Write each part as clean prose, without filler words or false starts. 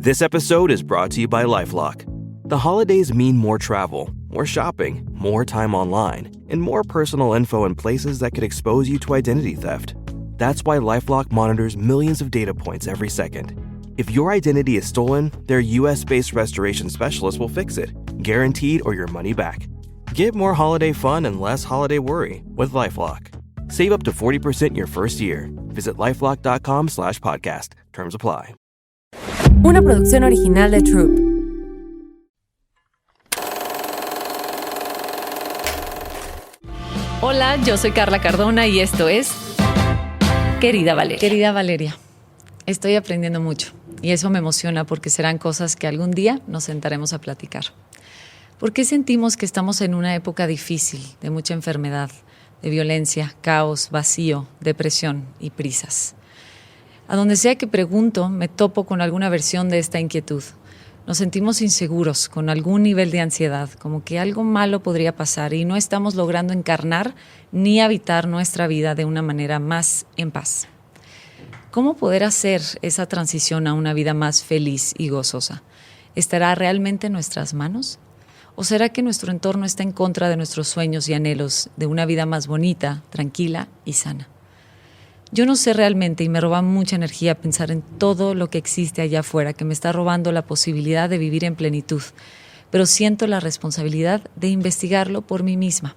This episode is brought to you by LifeLock. The holidays mean more travel, more shopping, more time online, and more personal info in places that could expose you to identity theft. That's why LifeLock monitors millions of data points every second. If your identity is stolen, their US-based restoration specialist will fix it, guaranteed or your money back. Get more holiday fun and less holiday worry with LifeLock. Save up to 40% your first year. Visit LifeLock.com/podcast. Terms apply. Una producción original de Troop. Hola, yo soy Carla Cardona y esto es Querida Valeria. Querida Valeria, estoy aprendiendo mucho y eso me emociona porque serán cosas que algún día nos sentaremos a platicar. ¿Por qué sentimos que estamos en una época difícil, de mucha enfermedad, de violencia, caos, vacío, depresión y prisas? A donde sea que pregunto, me topo con alguna versión de esta inquietud. Nos sentimos inseguros, con algún nivel de ansiedad, como que algo malo podría pasar y no estamos logrando encarnar ni habitar nuestra vida de una manera más en paz. ¿Cómo poder hacer esa transición a una vida más feliz y gozosa? ¿Estará realmente en nuestras manos? ¿O será que nuestro entorno está en contra de nuestros sueños y anhelos de una vida más bonita, tranquila y sana? Yo no sé realmente y me roba mucha energía pensar en todo lo que existe allá afuera que me está robando la posibilidad de vivir en plenitud, pero siento la responsabilidad de investigarlo por mí misma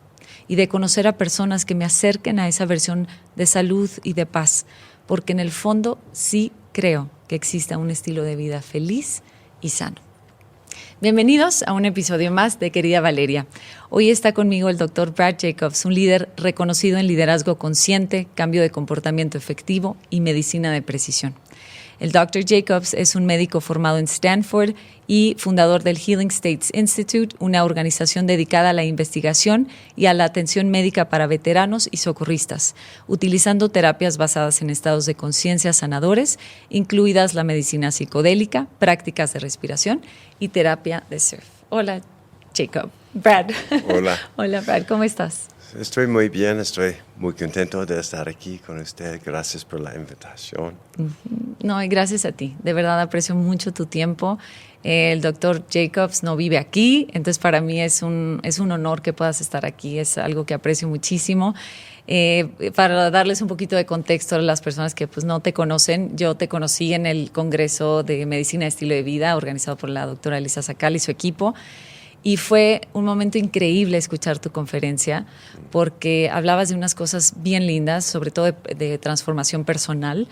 y de conocer a personas que me acerquen a esa versión de salud y de paz, porque en el fondo sí creo que exista un estilo de vida feliz y sano. Bienvenidos a un episodio más de Querida Valeria. Hoy está conmigo el Dr. Brad Jacobs, un líder reconocido en liderazgo consciente, cambio de comportamiento efectivo y medicina de precisión. El Dr. Jacobs es un médico formado en Stanford y fundador del Healing States Institute, una organización dedicada a la investigación y a la atención médica para veteranos y socorristas, utilizando terapias basadas en estados de conciencia sanadores, incluidas la medicina psicodélica, prácticas de respiración y terapia de surf. Hola, Jacob. Brad. Hola. Hola, Brad. ¿Cómo estás? Estoy muy bien, estoy muy contento de estar aquí con usted. Gracias por la invitación. No, y gracias a ti. De verdad aprecio mucho tu tiempo. El doctor Jacobs no vive aquí, entonces para mí es un honor que puedas estar aquí. Es algo que aprecio muchísimo. Para darles un poquito de contexto a las personas que pues, no te conocen, yo te conocí en el Congreso de Medicina de Estilo de Vida organizado por la doctora Elisa Sacal y su equipo. Y fue un momento increíble escuchar tu conferencia porque hablabas de unas cosas bien lindas, sobre todo de transformación personal.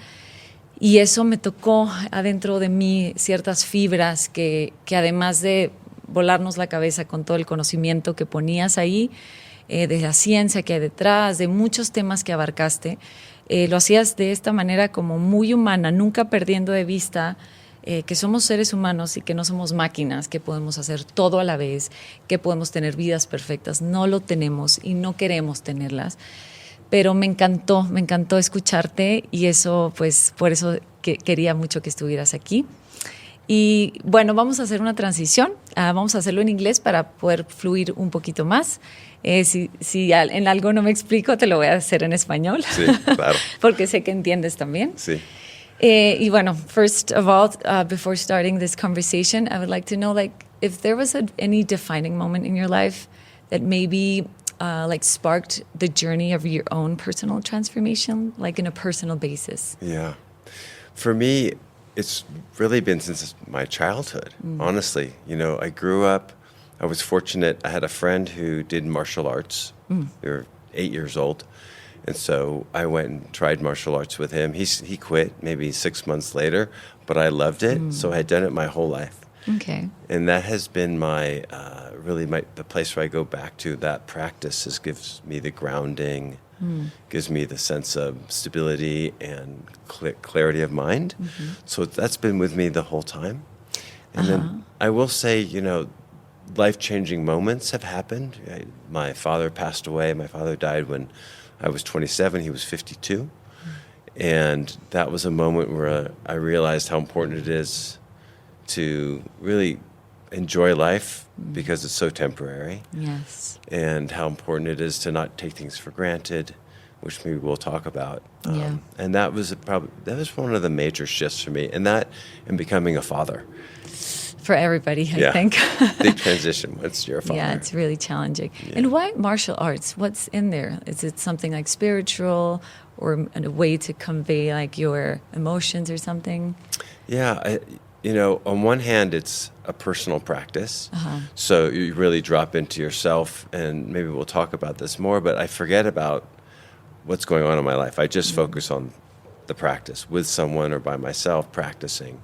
Y eso me tocó adentro de mí ciertas fibras que además de volarnos la cabeza con todo el conocimiento que ponías ahí, de la ciencia que hay detrás, de muchos temas que abarcaste, lo hacías de esta manera como muy humana, nunca perdiendo de vista que somos seres humanos y que no somos máquinas, que podemos hacer todo a la vez, que podemos tener vidas perfectas. No lo tenemos y no queremos tenerlas. Pero me encantó escucharte y eso, pues, por eso quería mucho que estuvieras aquí. Y bueno, vamos a hacer una transición. Vamos a hacerlo en inglés para poder fluir un poquito más. Si en algo no me explico, te lo voy a hacer en español. Sí, claro. Porque sé que entiendes también. Sí. Y bueno, first of all, before starting this conversation, I would like to know, like, if there was any defining moment in your life that maybe sparked the journey of your own personal transformation, like in a personal basis. Yeah. For me, it's really been since my childhood, honestly. You know, I grew up, I was fortunate. I had a friend who did martial arts. They were 8 years old. And so I went and tried martial arts with him. He quit maybe 6 months later, but I loved it. So I had done it my whole life. Okay. And that has been my, the place where I go back to. That practice gives me the grounding, gives me the sense of stability and clarity of mind. So that's been with me the whole time. And then I will say, you know, life-changing moments have happened. My father passed away. My father died when I was 27, he was 52. And that was a moment where I realized how important it is to really enjoy life because it's so temporary. Yes. And how important it is to not take things for granted, which maybe we'll talk about. Yeah. And that was one of the major shifts for me, and becoming a father. For everybody, I think. Big transition once you're a father. Yeah, it's really challenging. Yeah. And why martial arts? What's in there? Is it something like spiritual or a way to convey like your emotions or something? Yeah, on one hand, it's a personal practice. So you really drop into yourself, and maybe we'll talk about this more, but I forget about what's going on in my life. I just focus on the practice with someone or by myself practicing.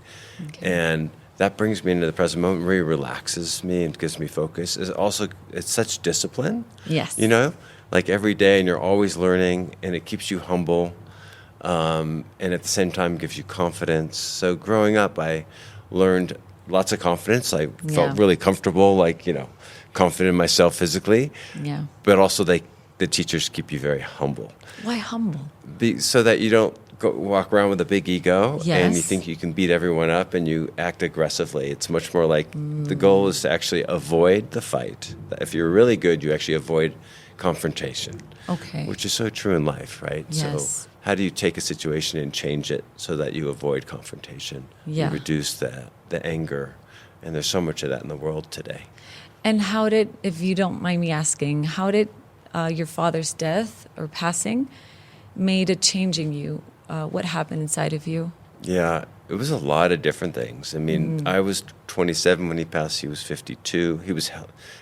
Okay. And that brings me into the present moment, really relaxes me and gives me focus. It's such discipline. Yes. Like every day, and you're always learning, and it keeps you humble, and at the same time gives you confidence. So growing up, I learned lots of confidence. I felt really comfortable, confident in myself physically. Yeah. But also the teachers keep you very humble. Why humble? So that you don't walk around with a big ego and you Yes. think you can beat everyone up and you act aggressively. It's much more like the goal is to actually avoid the fight. If you're really good, you actually avoid confrontation. Okay. Which is so true in life, right? Yes. So how do you take a situation and change it so that you avoid confrontation? Yeah. You reduce the anger. And there's so much of that in the world today. And how did, if you don't mind me asking, how did your father's death or passing made a change in you? What happened inside of you? Yeah, it was a lot of different things. I mean, I was 27 when he passed. He was 52. He was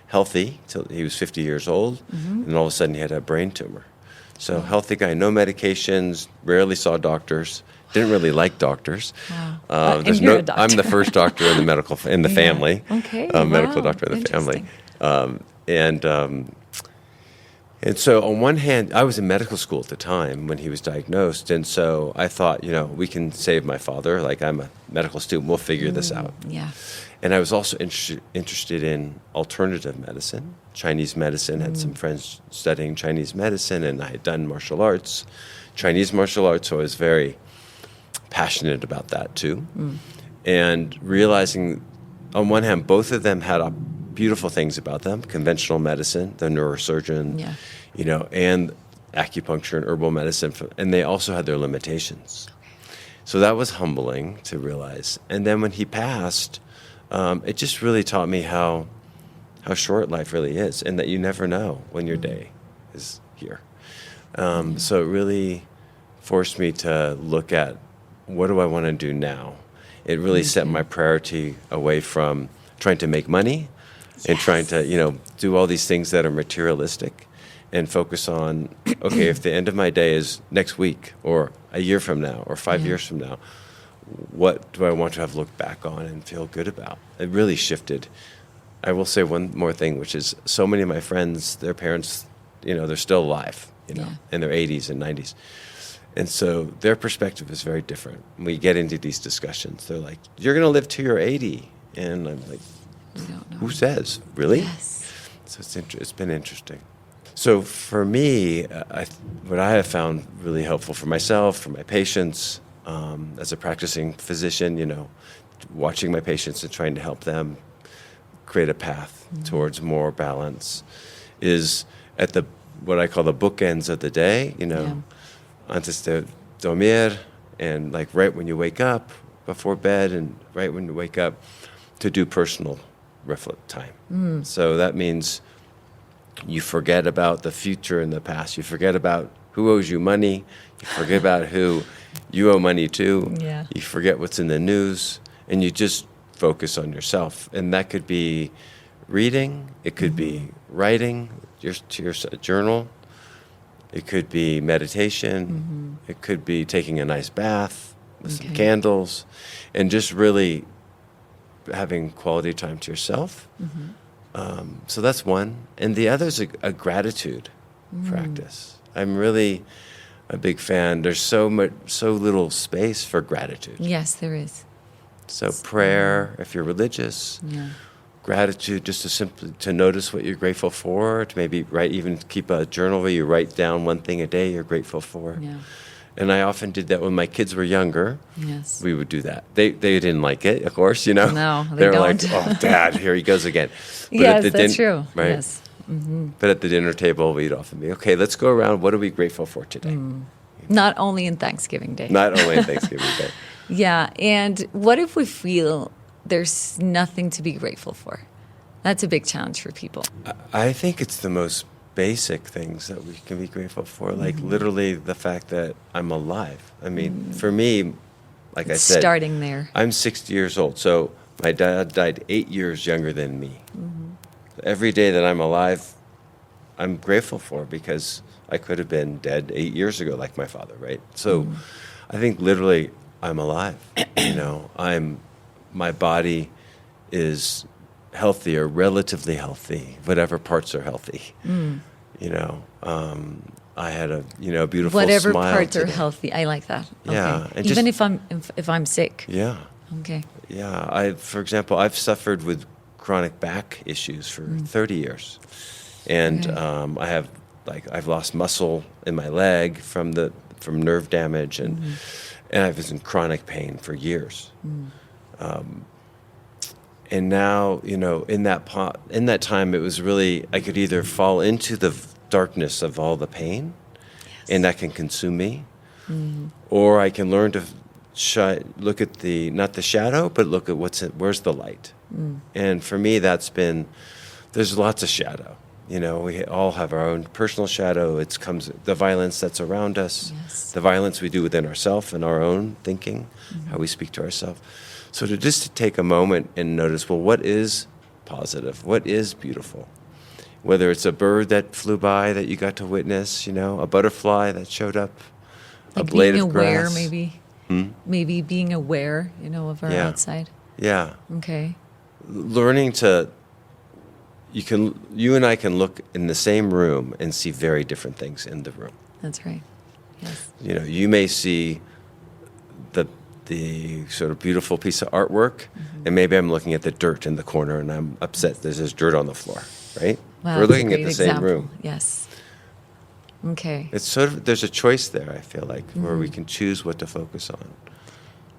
healthy till he was 50 years old. And all of a sudden he had a brain tumor. So healthy guy, no medications, rarely saw doctors. Didn't really like doctors. Wow. And you're a doctor. I'm the first doctor in the family. Okay. Medical Wow. doctor in the family. Interesting. And so on one hand, I was in medical school at the time when he was diagnosed. And so I thought, we can save my father. Like, I'm a medical student. We'll figure this out. Yeah. And I was also interested in alternative medicine, Chinese medicine. Had some friends studying Chinese medicine, and I had done martial arts, Chinese martial arts. So I was very passionate about that too. And realizing, on one hand, both of them had beautiful things about them: conventional medicine, the neurosurgeon, and acupuncture and herbal medicine, and they also had their limitations. So that was humbling to realize. And then when he passed, it just really taught me how short life really is, and that you never know when your day is here. So it really forced me to look at, what do I want to do now? It really set my priority away from trying to make money and trying to, do all these things that are materialistic, and focus on, okay, if the end of my day is next week or a year from now or 5 years from now, what do I want to have looked back on and feel good about? It really shifted. I will say one more thing, which is so many of my friends, their parents, they're still alive, in their 80s and 90s. And so their perspective is very different. When we get into these discussions, they're like, you're going to live till you're 80. And I'm like, who says? Really? Yes. So it's been interesting. So for me, what I have found really helpful for myself, for my patients, as a practicing physician, watching my patients and trying to help them create a path towards more balance, is at what I call the bookends of the day, antes de dormir, and like right when you wake up, before bed, and right when you wake up, to do personal reflect time. So that means you forget about the future and the past. You forget about who owes you money. You forget about who you owe money to. Yeah. You forget what's in the news, and you just focus on yourself. And that could be reading. It could be writing to your journal. It could be meditation. It could be taking a nice bath with some candles, and just really having quality time to yourself. So that's one. And the other is a gratitude practice. I'm really a big fan. There's so little space for gratitude. Yes, there is. So prayer, if you're religious, gratitude, just to notice what you're grateful for, to maybe even keep a journal where you write down one thing a day you're grateful for. Yeah. And I often did that when my kids were younger. Yes. We would do that. They didn't like it, of course, No, they were don't. like, oh, Dad, here he goes again. But Yes, that's true. Right? Yes. But at the dinner table, we'd often be, okay, let's go around. What are we grateful for today? Not only in Thanksgiving Day. Not only in Thanksgiving Day. Yeah. And what if we feel there's nothing to be grateful for? That's a big challenge for people. I think it's the most basic things that we can be grateful for, like literally the fact that I'm alive. I mean, for me, like I said, starting there. I'm 60 years old, so my dad died 8 years younger than me. Every day that I'm alive, I'm grateful for, because I could have been dead 8 years ago, like my father, right? So I think literally I'm alive. My body is healthy or relatively healthy, whatever parts are healthy. I had a beautiful whatever smile parts today. are healthy. I like that. Yeah, Okay. and Even just- if I'm sick. Yeah, Okay. yeah. For example, I've suffered with chronic back issues for 30 years, and Okay. I've lost muscle in my leg from nerve damage, and I was in chronic pain for years. And now, in that time, it was really, I could either fall into the darkness of all the pain, and that can consume me, or I can learn to look at not the shadow, but look at where's the light. And for me, there's lots of shadow. We all have our own personal shadow. The violence that's around us, the violence we do within ourselves and our own thinking, how we speak to ourselves. So to take a moment and notice, well, what is positive? What is beautiful? Whether it's a bird that flew by that you got to witness, a butterfly that showed up, Like a blade being of aware, grass. maybe. Maybe being aware, of our outside. Yeah. Okay. Learning you and I can look in the same room and see very different things in the room. That's right. Yes. You may see the sort of beautiful piece of artwork, and maybe I'm looking at the dirt in the corner and I'm upset there's dirt on the floor, right? Wow, We're that's a looking at great the same example. room. Yes. Okay. It's there's a choice there, I feel like, where we can choose what to focus on.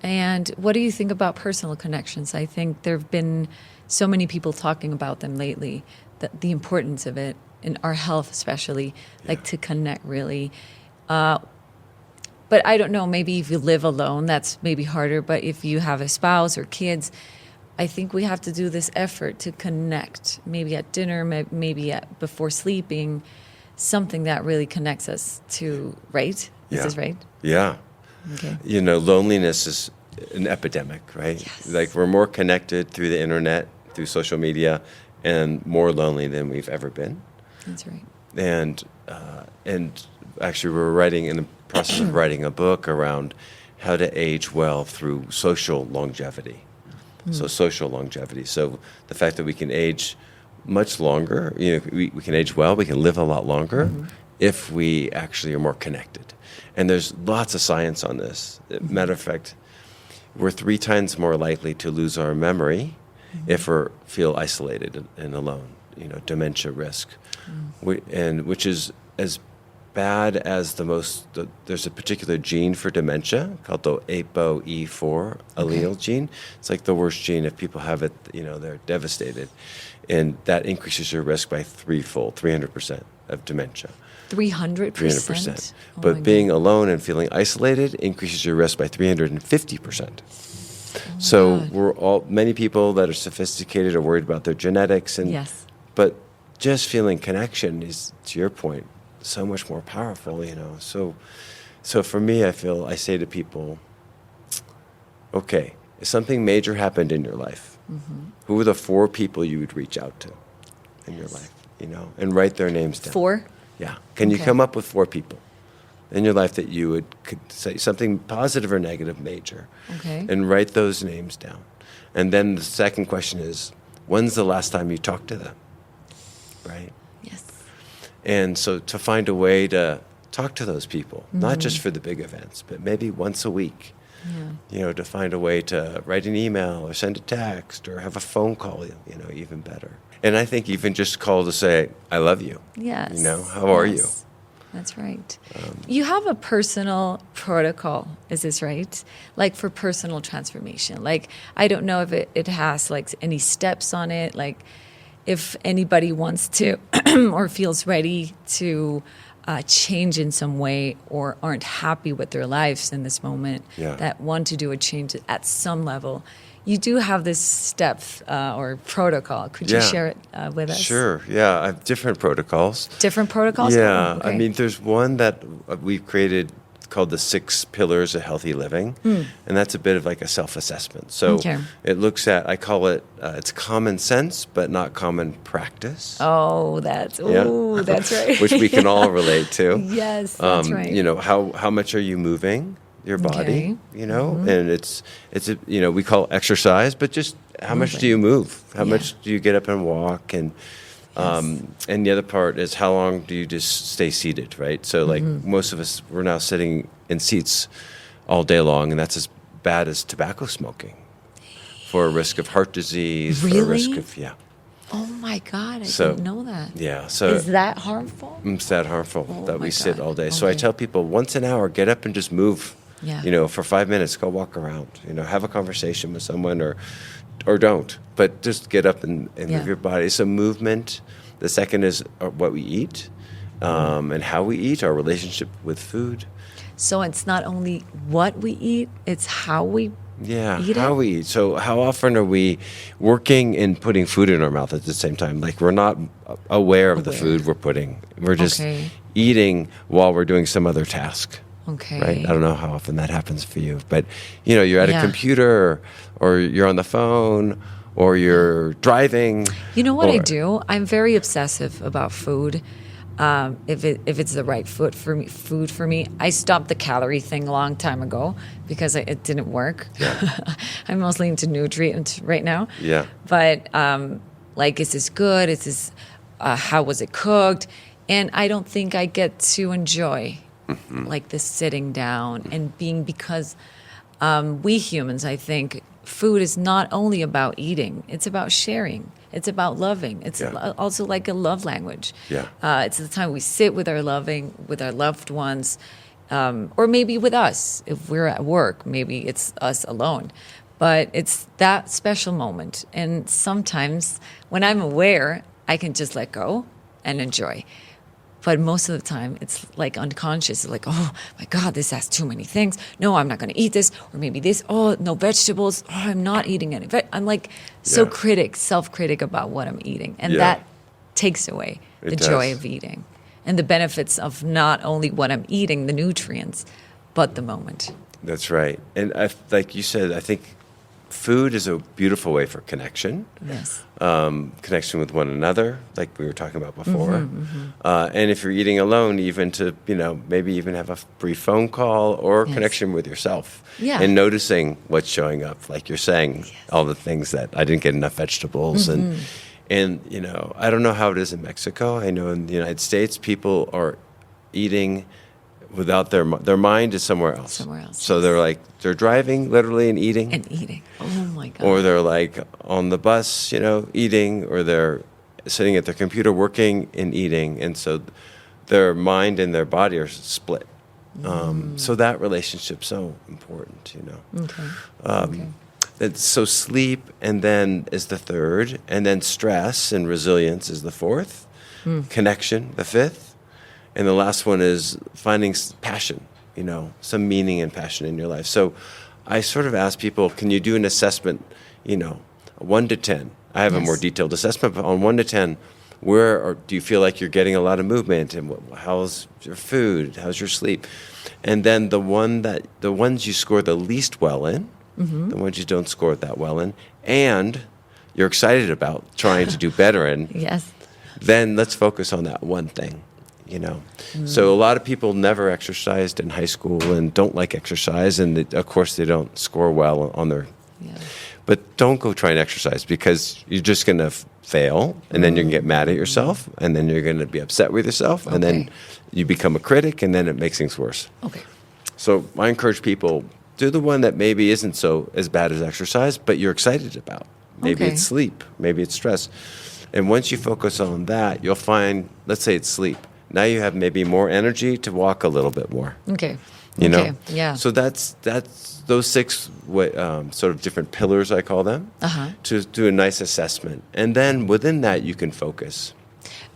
And what do you think about personal connections? I think there have been so many people talking about them lately, the importance of it, in our health especially, like to connect really. But I don't know, maybe if you live alone, that's maybe harder. But if you have a spouse or kids, I think we have to do this effort to connect, maybe at dinner, maybe before sleeping, something that really connects us to, right? Is this right? Yeah. Okay. Loneliness is an epidemic, right? Yes. Like we're more connected through the internet, through social media, and more lonely than we've ever been. That's right. And actually, we're in the process of writing a book around how to age well through social longevity. So social longevity. So the fact that we can age much longer, we can age well, we can live a lot longer if we actually are more connected. And there's lots of science on this. Matter of fact, we're 3 times more likely to lose our memory if we feel isolated and alone. Dementia risk, which is as bad as there's a particular gene for dementia called the ApoE4 allele gene. It's like the worst gene. If people have it, they're devastated. And that increases your risk by 300% of dementia. 300%? 300%. Oh But my being alone and feeling isolated increases your risk by 350%. So many people that are sophisticated are worried about their genetics, but just feeling connection is, to your point, so much more powerful, So for me, I say to people, okay, if something major happened in your life, who are the 4 people you would reach out to in your life, and write their names down. 4? Yeah. Can you come up with 4 people in your life that you could say something positive or negative major? Okay. And write those names down. And then the second question is, when's the last time you talked to them? Right? Yes. And so to find a way to talk to those people, not just for the big events, but maybe once a week, to find a way to write an email or send a text or have a phone call, even better. And I think even just call to say, I love you. Yes. How are you? That's right. You have a personal protocol, is this right? Like for personal transformation. Like, I don't know if it has like any steps on it. Like, if anybody wants to or feels ready to change in some way or aren't happy with their lives in this moment, that want to do a change at some level, you do have this step or protocol. Could you share it with us? Sure. Yeah, I have different protocols. Different protocols? Yeah. Oh, okay. I mean, there's one that we've created called the 6 Pillars of Healthy Living. And that's a bit of like a self-assessment. So it looks at, I call it, it's common sense, but not common practice. Oh, that's right. Which we can all relate to. Yes, that's right. You know, how much are you moving your body, you know? And it's you know, we call it exercise, but just how much do you move? How much do you get up and walk? And and the other part is how long do you just stay seated, right? So like most of us, we're now sitting in seats all day long, and that's as bad as tobacco smoking for a risk of heart disease, for a risk of, Oh my God, I didn't know that. Yeah. So is that harmful? It's that harmful that we sit all day. Okay. So I tell people once an hour, get up and just move. Yeah. You know, for 5 minutes, go walk around. You know, have a conversation with someone or don't. But just get up and move your body. So movement. The second is what we eat and how we eat, our relationship with food. So it's not only what we eat, it's how we eat how we eat. So how often are we working and putting food in our mouth at the same time? Like we're not aware of the food we're putting. We're just eating while we're doing some other task. Okay. Right? I don't know how often that happens for you, but you know, you're at a computer or you're on the phone or you're driving. You know what I do? I'm very obsessive about food. If it's the right food for me, I stopped the calorie thing a long time ago because it didn't work. Yeah. I'm mostly into nutrients right now. Yeah. But like, is this good? Is this how was it cooked? And I don't think I get to enjoy like the sitting down and being, because we humans, I think, food is not only about eating, it's about sharing. It's about loving. It's also like a love language. Yeah. It's the time we sit with our loved ones, or maybe with us. If we're at work, maybe it's us alone. But it's that special moment. And sometimes when I'm aware, I can just let go and enjoy. But most of the time, it's like unconscious. It's like, oh, my God, this has too many things. No, I'm not going to eat this. Or maybe this. Oh, no vegetables. Oh, I'm not eating any. I'm like self-critic about what I'm eating. And that takes away the joy of eating. And the benefits of not only what I'm eating, the nutrients, but the moment. That's right. And like you said, I think food is a beautiful way for connection. Yes. Connection with one another, like we were talking about before. And if you're eating alone, even to, you know, maybe even have a brief phone call or connection with yourself. Yeah. And noticing what's showing up, like you're saying, all the things that I didn't get enough vegetables. And, you know, I don't know how it is in Mexico. I know in the United States, people are eating without their mind is somewhere else. So they're driving literally and eating. Oh my God. Or they're like on the bus, you know, eating, or they're sitting at their computer working and eating. And so their mind and their body are split. So that relationship's so important, you know. Okay. So sleep and then is the third, and then stress and resilience is the fourth, connection, the fifth. And the last one is finding passion, you know, some meaning and passion in your life. So I sort of ask people, can you do an assessment, you know, 1 to 10? I have a more detailed assessment, but on 1 to 10, do you feel like you're getting a lot of movement? And how's your food? How's your sleep? And then the ones you score the least well in, the ones you don't score that well in, and you're excited about trying to do better in, then let's focus on that one thing. You know, so a lot of people never exercised in high school and don't like exercise, and of course they don't score well on their. Yeah. But don't go try and exercise, because you're just going to fail, and then you're going to get mad at yourself, and then you're going to be upset with yourself, and then you become a critic, and then it makes things worse. Okay. So I encourage people, do the one that maybe isn't so as bad as exercise, but you're excited about. Maybe it's sleep, maybe it's stress, and once you focus on that, you'll find. Let's say it's sleep. Now you have maybe more energy to walk a little bit more. Okay. You know? Yeah. So that's those 6 sort of different pillars, I call them, to do a nice assessment. And then within that, you can focus.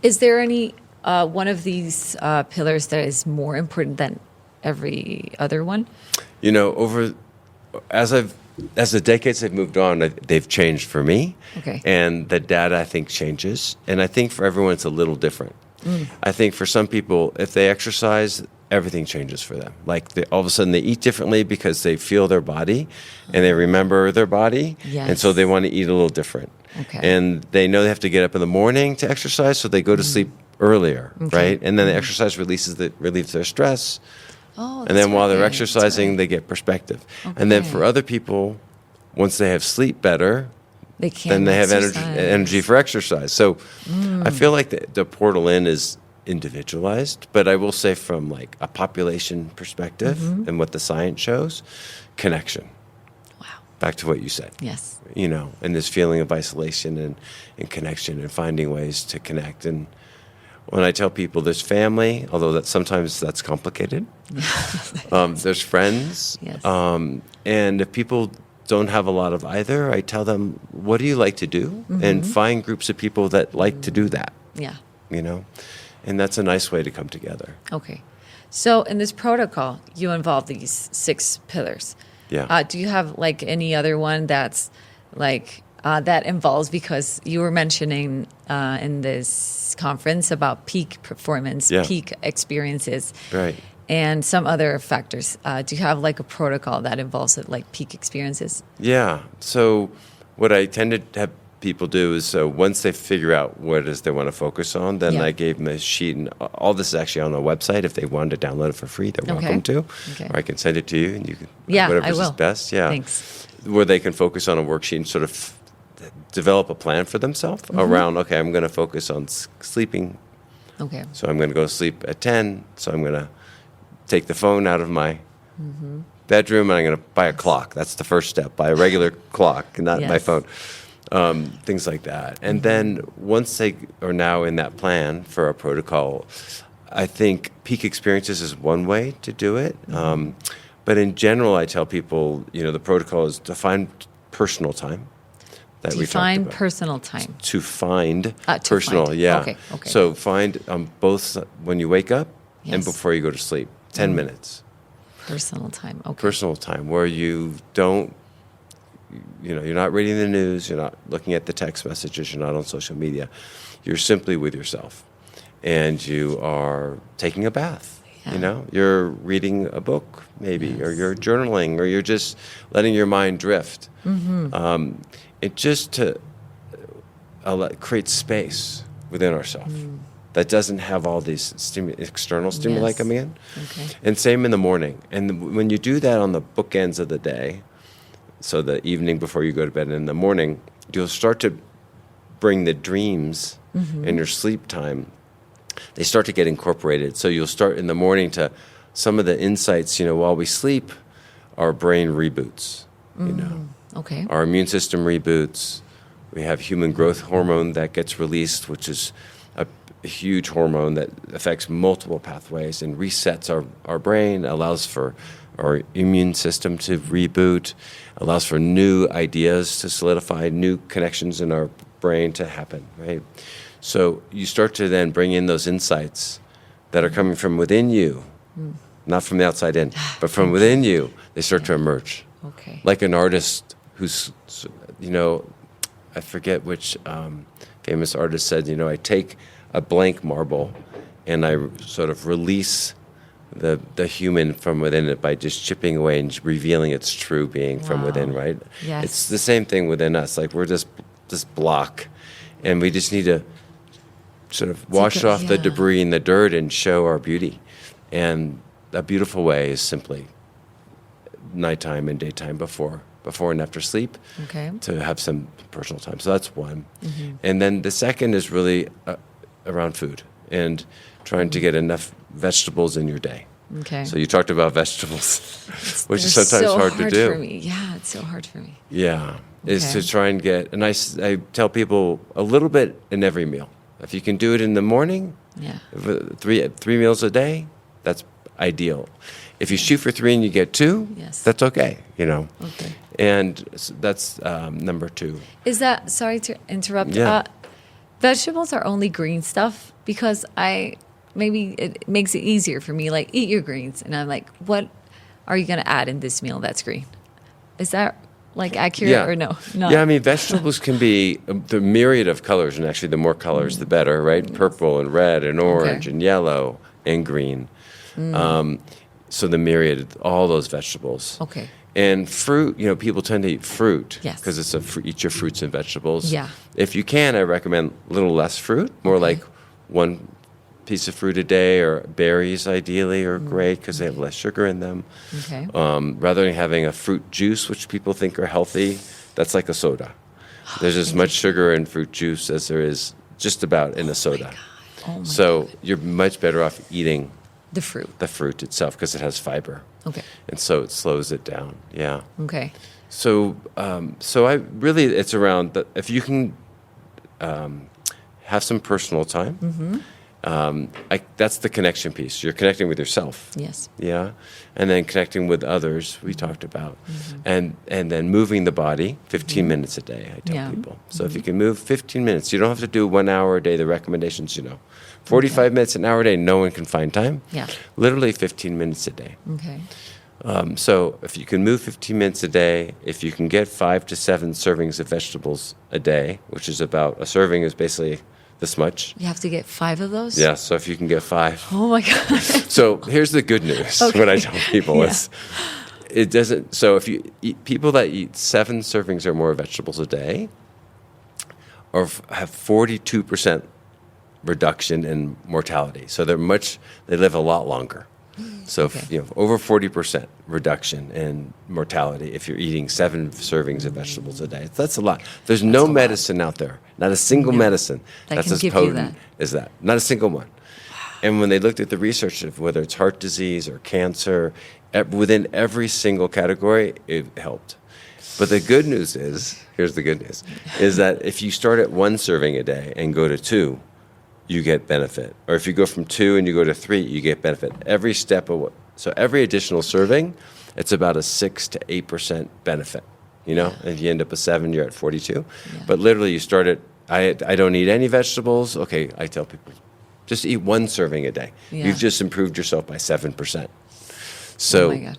Is there any one of these pillars that is more important than every other one? You know, as the decades have moved on, they've changed for me. Okay. And the data, I think, changes. And I think for everyone, it's a little different. I think for some people, if they exercise, everything changes for them. Like all of a sudden they eat differently because they feel their body and they remember their body. Yes. And so they want to eat a little different. Okay. And they know they have to get up in the morning to exercise, so they go to sleep earlier, right? And then the exercise relieves their stress. Oh, And then while they're right. exercising, they get perspective. And then for other people, once they have sleep better, They can then they have exercise. energy for exercise. So I feel like the portal in is individualized, but I will say from like a population perspective and what the science shows, connection. Wow. Back to what you said. Yes. You know, and this feeling of isolation and connection and finding ways to connect. And when I tell people there's family, although sometimes that's complicated, there's friends. Yes. And if people don't have a lot of either, I tell them, what do you like to do? And find groups of people that like to do that, Yeah. you know? And that's a nice way to come together. Okay. So in this protocol, you involve these 6 pillars. Yeah. Do you have like any other one that's like that involves, because you were mentioning in this conference about peak performance, peak experiences, Right. and some other factors. Do you have like a protocol that involves it, like peak experiences? Yeah. So what I tend to have people do is, so once they figure out what it is they want to focus on, then I gave them a sheet, and all this is actually on the website. If they wanted to download it for free, they're welcome to. Okay. Or I can send it to you, and you can, Yeah, whatever's I will. best. Yeah. Thanks. Where they can focus on a worksheet and sort of develop a plan for themselves around, okay, I'm going to focus on sleeping. Okay. So I'm going to go to sleep at 10. So I'm going to take the phone out of my bedroom, and I'm going to buy a clock. That's the first step. Buy a regular clock, not my Yes. phone. Things like that. And then once they are now in that plan for a protocol, I think peak experiences is one way to do it. But in general, I tell people, you know, the protocol is to find personal time. That we talked Define about. personal time. To find To personal, find. yeah. Okay. So find both when you wake up and Yes. before you go to sleep, 10 minutes. Personal time. Okay. Personal time where you don't, you know, you're not reading the news, you're not looking at the text messages, you're not on social media. You're simply with yourself. And you are taking a bath, you know? You're reading a book, maybe, or you're journaling, or you're just letting your mind drift. It just to create space within ourselves that doesn't have all these external stimuli Yes. coming in. Okay. And same in the morning. And when you do that on the bookends of the day, so the evening before you go to bed and in the morning, you'll start to bring the dreams in your sleep time. They start to get incorporated. So you'll start in the morning to some of the insights, you know, while we sleep, our brain reboots, you know. Okay. Our immune system reboots. We have human growth hormone that gets released, which is a huge hormone that affects multiple pathways and resets our brain, allows for our immune system to reboot, allows for new ideas to solidify, new connections in our brain to happen, right? So you start to then bring in those insights that are coming from within you, not from the outside in, but from within you. They start to emerge. Okay. Like an artist who's, you know, I forget which famous artist said, you know, I take a blank marble and I sort of release the human from within it by just chipping away and revealing its true being from within, right? Yes. It's the same thing within us. Like we're just this block, and we just need to sort of wash off the debris and the dirt and show our beauty. And a beautiful way is simply nighttime and daytime before and after sleep, Okay. to have some personal time. So that's one. And then the second is really around food and trying to get enough vegetables in your day. Okay. So you talked about vegetables, which is They're sometimes so hard to do. For me. Yeah, it's so hard for me. Yeah, is Okay. to try and get, and I tell people a little bit in every meal. If you can do it in the morning, Yeah. three meals a day, that's ideal. If you shoot for 3 and you get 2, Yes. that's okay, you know. Okay. And that's number 2. Is that, sorry to interrupt, Yeah. vegetables are only green stuff? Because maybe it makes it easier for me, like, eat your greens. And I'm like, what are you going to add in this meal that's green? Is that, like, accurate or no? Yeah, I mean, vegetables can be the myriad of colors, and actually the more colors, the better, right? Purple and red and orange and yellow and green. So the myriad, all those vegetables. Okay. And fruit, you know, people tend to eat fruit Yes. because it's eat your fruits and vegetables. Yeah. If you can, I recommend a little less fruit, more like 1 piece of fruit a day, or berries ideally are great because they have less sugar in them. Okay. Rather than having a fruit juice, which people think are healthy, that's like a soda. There's as much sugar in fruit juice as there is just about in a soda. So you're much better off eating The fruit. the fruit itself because it has fiber. Okay. And so it slows it down. Yeah. Okay. So I really, it's around if you can have some personal time. That's the connection piece. You're connecting with yourself. Yes. Yeah. And then connecting with others, we talked about. And then moving the body 15 minutes a day, I tell people. So if you can move 15 minutes, you don't have to do 1 hour a day, the recommendations, 45 minutes, an hour a day, no one can find time. Yeah. Literally 15 minutes a day. Okay. So if you can move 15 minutes a day, if you can get 5 to 7 servings of vegetables a day, which is about, a serving is basically this much. You have to get 5 of those? Yeah, so if you can get 5. Oh my God. So here's the good news. What I tell people is, it doesn't, so if you eat, people that eat 7 servings or more vegetables a day or have 42% reduction in mortality. So they live a lot longer. So over 40% reduction in mortality if you're eating 7 servings of vegetables a day. That's a lot. There's no medicine out there, not a single medicine that's can as give you potent as that. Not a single one. And when they looked at the research of whether it's heart disease or cancer, within every single category, it helped. But the good news is, here's the good news, is that if you start at 1 serving a day and go to 2, you get benefit. Or if you go from 2 and you go to 3, you get benefit. Every step of so every additional serving, it's about a 6 to 8% benefit. And if you end up with 7, you're at 42. Yeah. But literally, you start at, I don't eat any vegetables. Okay, I tell people, just eat 1 serving a day. Yeah. You've just improved yourself by 7%. So, oh my God.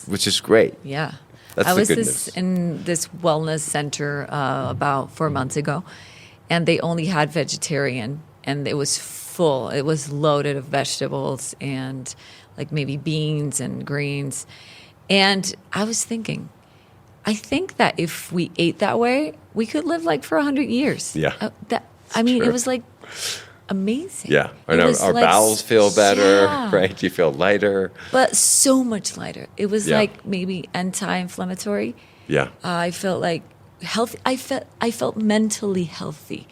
Which is great. Yeah. That's I was the good news. in this wellness center about 4 months ago, and they only had vegetarian. And it was full. It was loaded of vegetables and like maybe beans and greens. And I was thinking, I think that if we ate that way, we could live like for 100 years. Yeah. It was like amazing. Yeah. Our bowels feel better, right? You feel lighter. But so much lighter. It was like maybe anti-inflammatory. Yeah. I felt like healthy. I felt mentally healthy.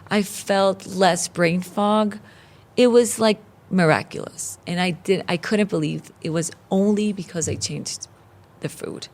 I felt less brain fog. It was like miraculous. And I couldn't believe it was only because I changed the food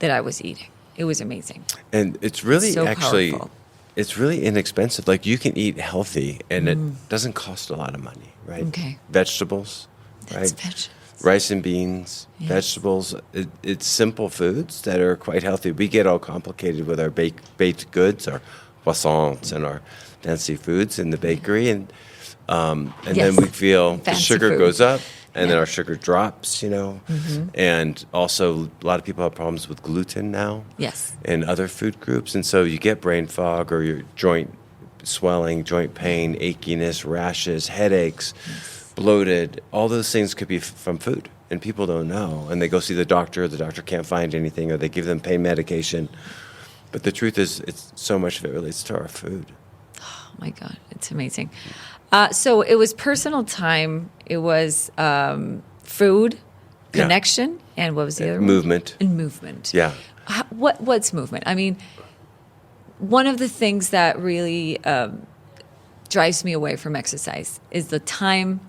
that I was eating. It was amazing. And it's really so powerful. It's really inexpensive. Like you can eat healthy and it doesn't cost a lot of money, right? Okay. Vegetables, right? Vegetables. Rice and beans, vegetables. It's simple foods that are quite healthy. We get all complicated with our baked goods, our croissants and our fancy foods in the bakery, and then we feel the sugar goes up, and then our sugar drops, and also a lot of people have problems with gluten now, and other food groups, and so you get brain fog or your joint swelling, joint pain, achiness, rashes, headaches, bloated. All those things could be from food, and people don't know, and they go see the doctor can't find anything, or they give them pain medication. But the truth is, it's so much of it relates to our food. Oh, my God. It's amazing. So it was personal time. It was food, connection, and what was the other one? Movement. And movement. Yeah. What's movement? I mean, one of the things that really drives me away from exercise is the time,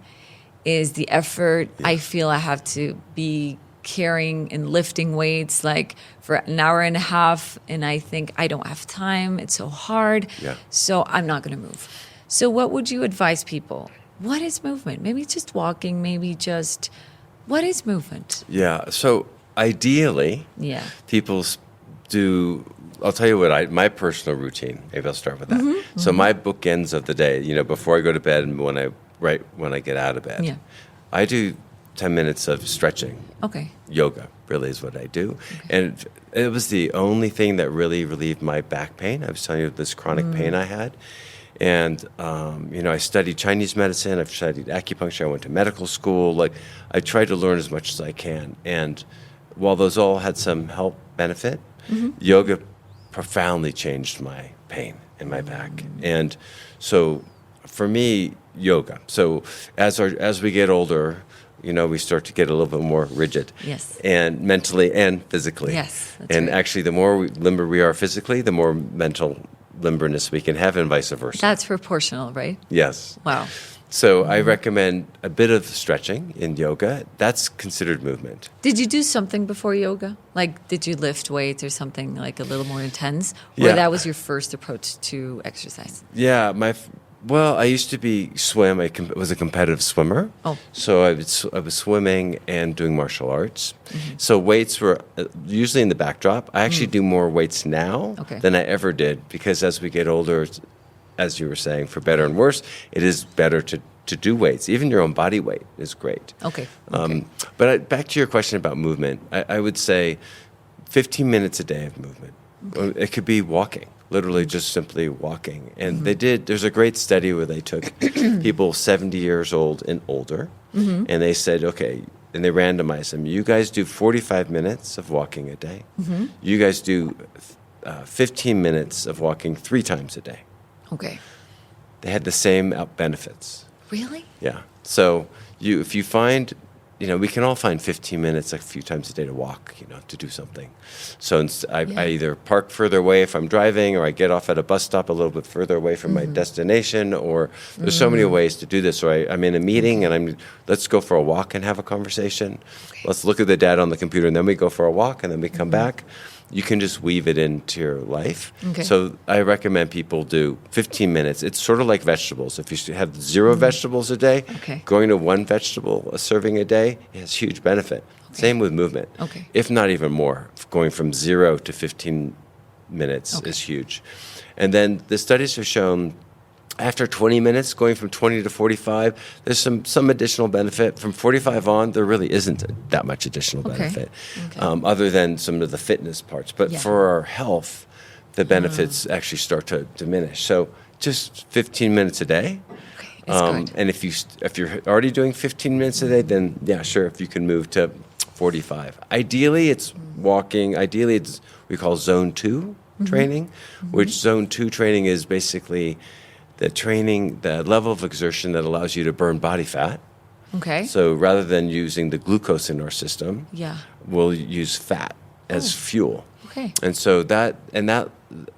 is the effort. Yeah. I feel I have to be carrying and lifting weights like for an hour and a half, and I think I don't have time. It's so hard. Yeah. So I'm not going to move. So what would you advise people? What is movement? Maybe just walking, maybe just What is movement? Yeah. So ideally, Yeah. people do. I'll tell you what my personal routine. Maybe I'll start with that. So my bookends of the day, before I go to bed and when I get out of bed, I do 10 minutes of stretching. Okay. Yoga really is what I do. And it was the only thing that really relieved my back pain. I was telling you this chronic pain I had. And, I studied Chinese medicine. I've studied acupuncture. I went to medical school. Like, I tried to learn as much as I can. And while those all had some health benefit, yoga profoundly changed my pain in my back. And so for me, yoga. So as we get older, we start to get a little bit more rigid. Yes. And mentally and physically. Yes, that's and right. actually, the more limber we are physically, the more mental limberness we can have, and vice versa. That's proportional, right? Yes. Wow. So I recommend a bit of stretching in yoga. That's considered movement. Did you do something before yoga? Like, did you lift weights or something like a little more intense? Or Yeah. that was your first approach to exercise? Yeah, I used to swim. I was a competitive swimmer. Oh. So I was swimming and doing martial arts. So weights were usually in the backdrop. I actually do more weights now than I ever did, because as we get older, as you were saying, for better and worse, it is better to do weights. Even your own body weight is great. Okay. But back to your question about movement, I would say 15 minutes a day of movement. It could be walking, literally just simply walking. And there's a great study where they took people 70 years old and older, and they said, okay, and they randomized them. You guys do 45 minutes of walking a day. You guys do 15 minutes of walking 3 times a day. Okay. They had the same benefits. Really? Yeah. So if you find, we can all find 15 minutes a few times a day to walk, to do something. So I either park further away if I'm driving, or I get off at a bus stop a little bit further away from my destination, or there's so many ways to do this. Or I'm in a meeting and let's go for a walk and have a conversation. Okay. Let's look at the data on the computer, and then we go for a walk, and then we come back. You can just weave it into your life. Okay. So I recommend people do 15 minutes. It's sort of like vegetables. If you have 0 vegetables a day, going to 1 vegetable a serving a day has huge benefit. Okay. Same with movement. Okay. If not even more. Going from 0 to 15 minutes is huge. And then the studies have shown after 20 minutes, going from 20 to 45, there's some additional benefit. From 45 on, there really isn't that much additional benefit, other than some of the fitness parts. But for our health, the benefits actually start to diminish. So just 15 minutes a day. Good. And if you're already doing 15 minutes a day, then sure, if you can move to 45. Ideally, it's walking. Ideally, it's we call zone 2 training, which zone 2 training is basically the level of exertion that allows you to burn body fat. Okay. So rather than using the glucose in our system, we'll use fat as fuel. Okay. And so that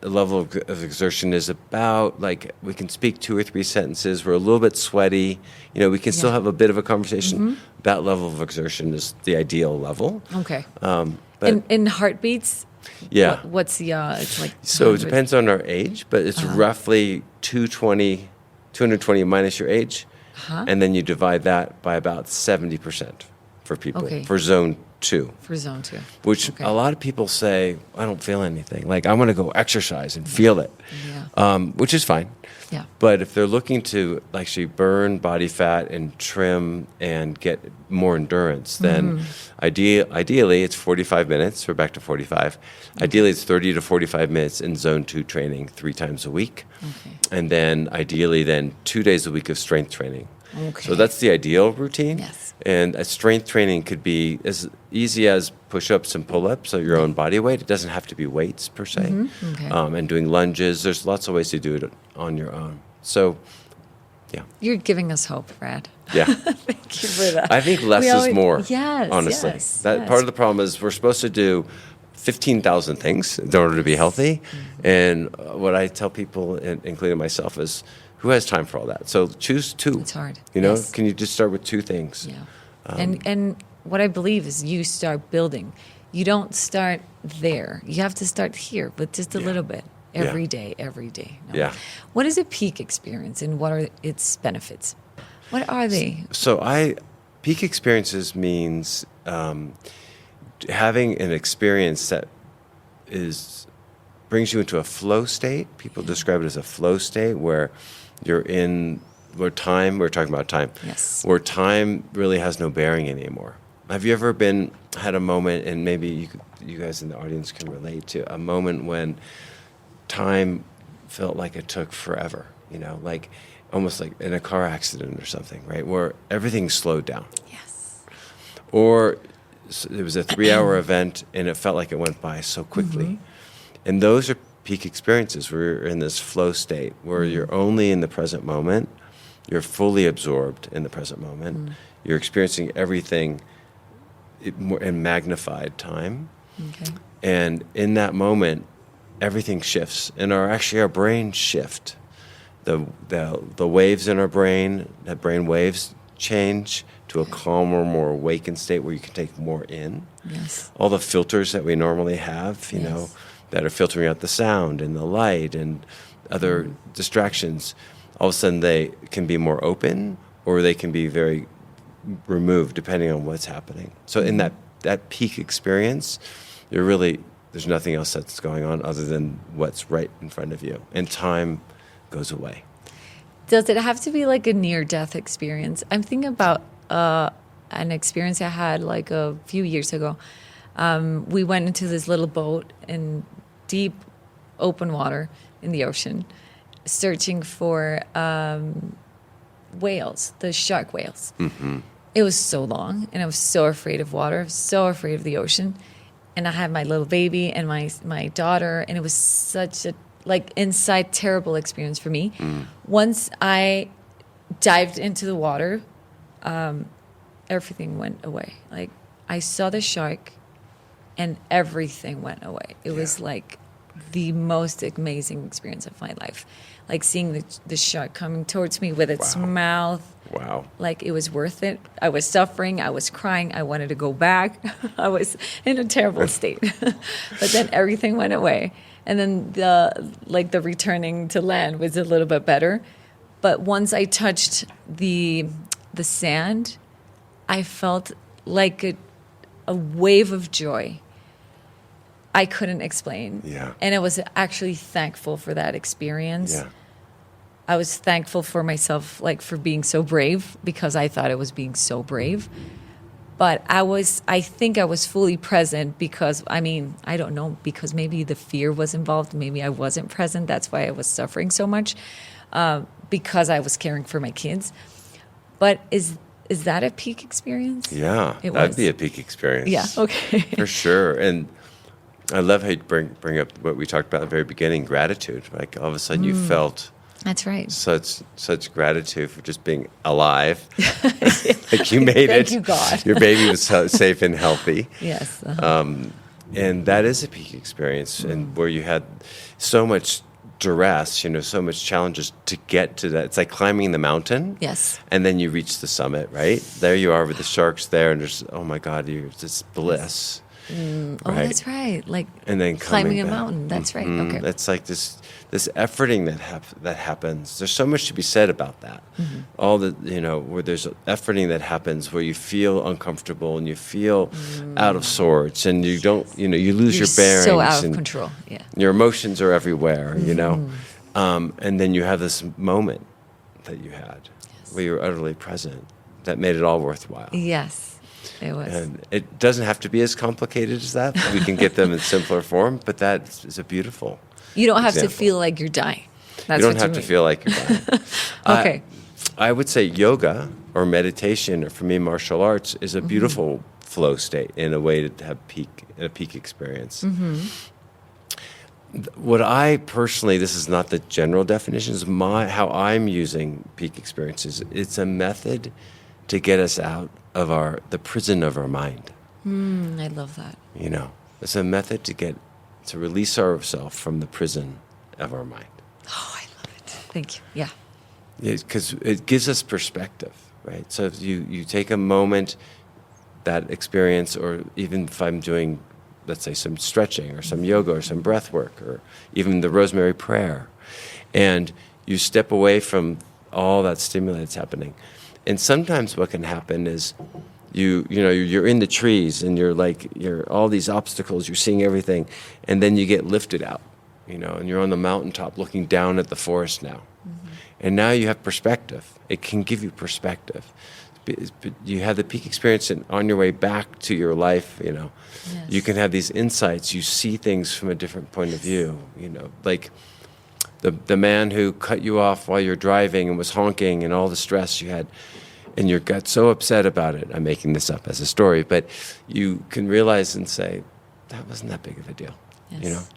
level of exertion is about, like, we can speak 2 or 3 sentences. We're a little bit sweaty. We can still have a bit of a conversation. That level of exertion is the ideal level. Okay. But in heartbeats? Yeah. What's the, it's like... So it depends on our age, but it's roughly 220 minus your age, and then you divide that by about 70% for people, for zone 2. For zone 2. Which a lot of people say, I don't feel anything. Like, I want to go exercise and feel it, which is fine. Yeah. But if they're looking to actually burn body fat and trim and get more endurance, then ideally it's 45 minutes. We're back to 45. Ideally it's 30 to 45 minutes in zone 2 training 3 times a week. Okay. And then ideally 2 days a week of strength training. Okay. So that's the ideal routine. Yes. And strength training could be as easy as push-ups and pull-ups, so your own body weight. It doesn't have to be weights per se. Okay. And doing lunges. There's lots of ways to do it on your own. So, yeah. You're giving us hope, Brad. Yeah. Thank you for that. I think less is more, yes, honestly. yes, Part of the problem is we're supposed to do 15,000 things in order to be healthy. And what I tell people, including myself, is who has time for all that? So choose 2. It's hard. Can you just start with 2 things? Yeah. And what I believe is you start building. You don't start there. You have to start here with just a little bit. Every day. No. Yeah. What is a peak experience and what are its benefits? What are they? So peak experiences means having an experience that brings you into a flow state. People describe it as a flow state where you're in we're talking about time. Yes. Where time really has no bearing anymore. Have you ever had a moment, and maybe you guys in the audience can relate to a moment when time felt like it took forever, like almost like in a car accident or something, right? Where everything slowed down. Yes. Or it was a 3-hour event and it felt like it went by so quickly. And those are peak experiences where you're in this flow state where you're only in the present moment. You're fully absorbed in the present moment. You're experiencing everything in magnified time. Okay. And in that moment, everything shifts. And our brains shift. The waves in our brain, the brain waves change to a calmer, more awakened state where you can take more in. Yes. All the filters that we normally have, that are filtering out the sound and the light and other distractions, all of a sudden they can be more open or they can be very removed depending on what's happening. So in that peak experience, there's nothing else that's going on other than what's right in front of you. And time goes away. Does it have to be like a near-death experience? I'm thinking about an experience I had like a few years ago. We went into this little boat in deep open water in the ocean, searching for whales, the shark whales. Mm-hmm. It was so long, and I was so afraid of water, so afraid of the ocean. And I had my little baby and my daughter, and it was such a inside terrible experience for me. Once I dived into the water, everything went away. Like I saw the shark, and everything went away. It was like the most amazing experience of my life. Like seeing the shark coming towards me with its mouth. Wow. Like it was worth it. I was suffering. I was crying. I wanted to go back. I was in a terrible state. But then everything went away. And then the returning to land was a little bit better. But once I touched the sand, I felt like a wave of joy I couldn't explain. Yeah. And I was actually thankful for that experience. Yeah. I was thankful for myself, for being so brave, because I thought I was being so brave. But I think I was fully present because, I don't know, because maybe the fear was involved. Maybe I wasn't present. That's why I was suffering so much, because I was caring for my kids. But is that a peak experience? Yeah, that'd be a peak experience. Yeah, okay. For sure. And I love how you bring up what we talked about at the very beginning, gratitude. Like all of a sudden you felt... That's right. Such gratitude for just being alive. Like you made it. Thank you, God. Your baby was safe and healthy. Yes. And that is a peak experience, and where you had so much duress, so much challenges to get to that. It's like climbing the mountain. Yes. And then you reach the summit, right? There you are with the sharks there, and there's, oh my God, it's this bliss. Oh, that's right. Like and then climbing a back. mountain. That's right. Okay. It's like this efforting that happens. There's so much to be said about that. All the where there's efforting that happens, where you feel uncomfortable and you feel out of sorts, and you don't, you lose your bearings. So out of and control. Yeah. Your emotions are everywhere. And then you have this moment that you had where you were utterly present that made it all worthwhile. Yes. It was. And it doesn't have to be as complicated as that. We can get them in simpler form, but that is a beautiful You don't have example. to feel like you're dying. That's you don't what have you to mean. feel like you're dying. Okay. I would say yoga or meditation, or for me, martial arts, is a beautiful flow state in a way to have a peak experience. What I personally, this is not the general definition, is how I'm using peak experiences. It's a method to get us out of the prison of our mind. I love that. It's a method to release ourselves from the prison of our mind. Oh, I love it. Thank you. Yeah. Because it gives us perspective, right? So if you take a moment, that experience, or even if I'm doing, let's say, some stretching or some yoga or some breath work or even the rosemary prayer, and you step away from all that stimuli that's happening, And sometimes what can happen is you're in the trees and you're all these obstacles, you're seeing everything, and then you get lifted out, and you're on the mountaintop looking down at the forest now. Mm-hmm. And now you have perspective. It can give you perspective. But you have the peak experience, and on your way back to your life, Yes. you can have these insights. You see things from a different point of view, like the man who cut you off while you're driving and was honking and all the stress you had, and you got so upset about it. I'm making this up as a story, but you can realize and say, that wasn't that big of a deal, Yes.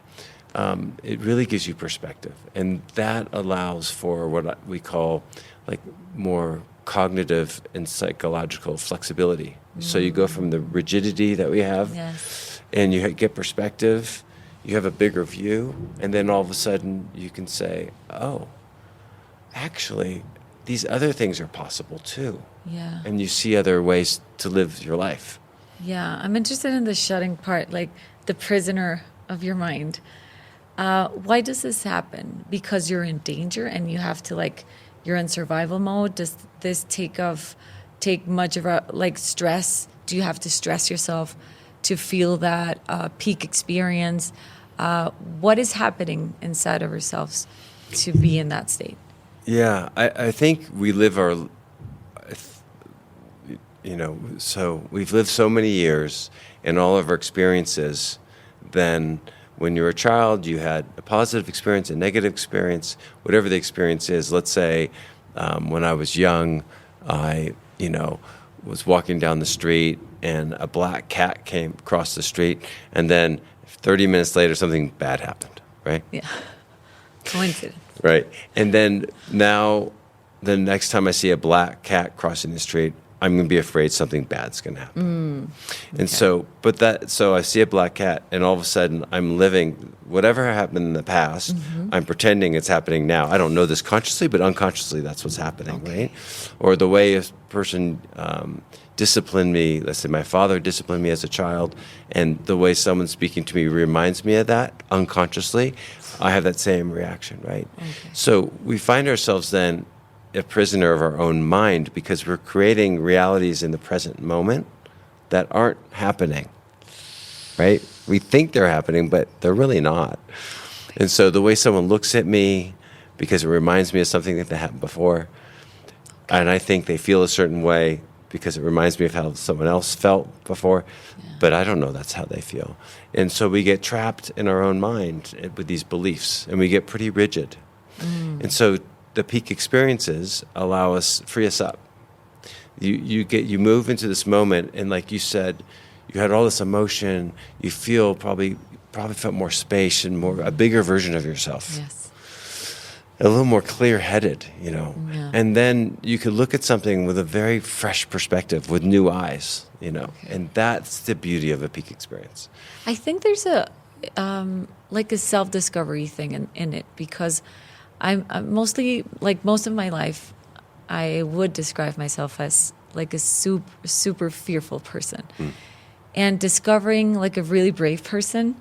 It really gives you perspective, and that allows for what we call like more cognitive and psychological flexibility. So you go from the rigidity that we have, Yes. and you get perspective, you have a bigger view, and then all of a sudden you can say, oh, actually, these other things are possible too. Yeah. And you see other ways to live your life. Yeah, I'm interested in the shutting part, like the prisoner of your mind. Why does this happen? Because you're in danger and you have to you're in survival mode. Does this take much of a stress? Do you have to stress yourself to feel that peak experience? What is happening inside of ourselves to be in that state? Yeah, I think we live so we've lived so many years in all of our experiences. Then when you were a child, you had a positive experience, a negative experience, whatever the experience is. Let's say when I was young, I, was walking down the street and a black cat came across the street, and then 30 minutes later, something bad happened, right? Yeah, coincidence. Right. And then now, the next time I see a black cat crossing the street, I'm going to be afraid something bad's going to happen. Okay. And so I see a black cat, and all of a sudden I'm living whatever happened in the past. Mm-hmm. I'm pretending it's happening now. I don't know this consciously, but unconsciously that's what's happening, right? Or the way a person disciplined me, let's say my father disciplined me as a child, and the way someone speaking to me reminds me of that unconsciously, I have that same reaction, right? Okay. So we find ourselves then a prisoner of our own mind because we're creating realities in the present moment that aren't happening, right? We think they're happening, but they're really not. And so the way someone looks at me, because it reminds me of something that happened before, and I think they feel a certain way because it reminds me of how someone else felt before, but I don't know that's how they feel. And so we get trapped in our own mind with these beliefs, and we get pretty rigid. And so the peak experiences free us up. You move into this moment, and like you said, you had all this emotion. You feel probably felt more space and a bigger version of yourself. Yes. A little more clear-headed, Yeah. And then you could look at something with a very fresh perspective, with new eyes, Okay. And that's the beauty of a peak experience. I think there's a self-discovery thing in it, because I'm mostly, most of my life, I would describe myself as a super fearful person. And discovering a really brave person,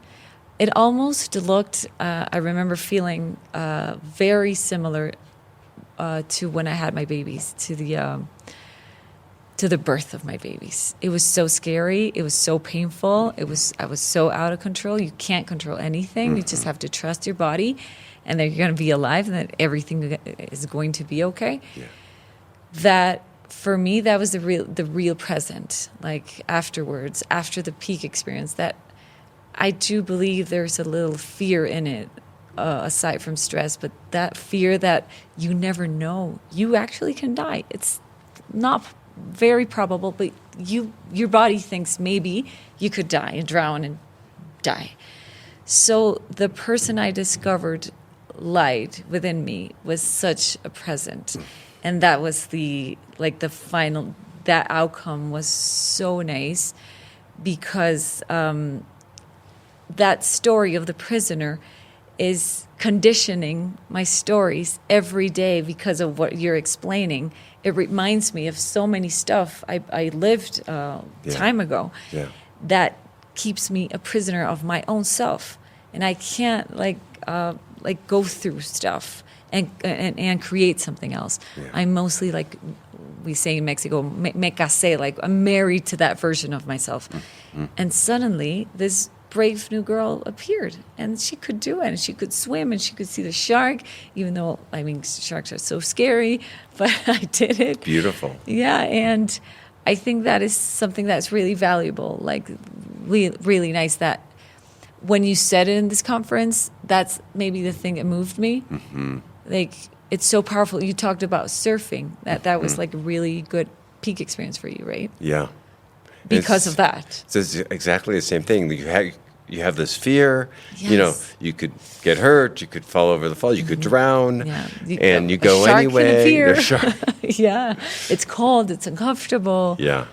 it almost looked, I remember feeling very similar to when I had my babies, to the birth of my babies. It was so scary. It was so painful. I was so out of control. You can't control anything. You just have to trust your body, and that you're going to be alive, and that everything is going to be okay. Yeah. That, for me, that was the real present. Afterwards, after the peak experience, that I do believe there's a little fear in it, aside from stress, but that fear that you never know. You actually can die. It's not very probable, but your body thinks maybe you could die and drown and die. So the person I discovered lied within me was such a present, and that was the final. That outcome was so nice, because that story of the prisoner is conditioning my stories every day because of what you're explaining. It reminds me of so many stuff I lived time ago that keeps me a prisoner of my own self, and I can't go through stuff and create something else. Yeah. I'm mostly we say in Mexico, me casé, like I'm married to that version of myself. And suddenly this brave new girl appeared, and she could do it, and she could swim, and she could see the shark, even though, I mean, sharks are so scary, but I did it. Beautiful. Yeah, and I think that is something that's really valuable, like really, really nice that when you said it in this conference, that's maybe the thing that moved me. Like, it's so powerful. You talked about surfing. That was like a really good peak experience for you, right? Yeah. Because of that. It's exactly the same thing. You have this fear. Yes. You know, you could get hurt. You could fall over the fall. You could drown. Yeah. And you go a shark anyway. Can appear. There's shark. Yeah. It's cold. It's uncomfortable. Yeah.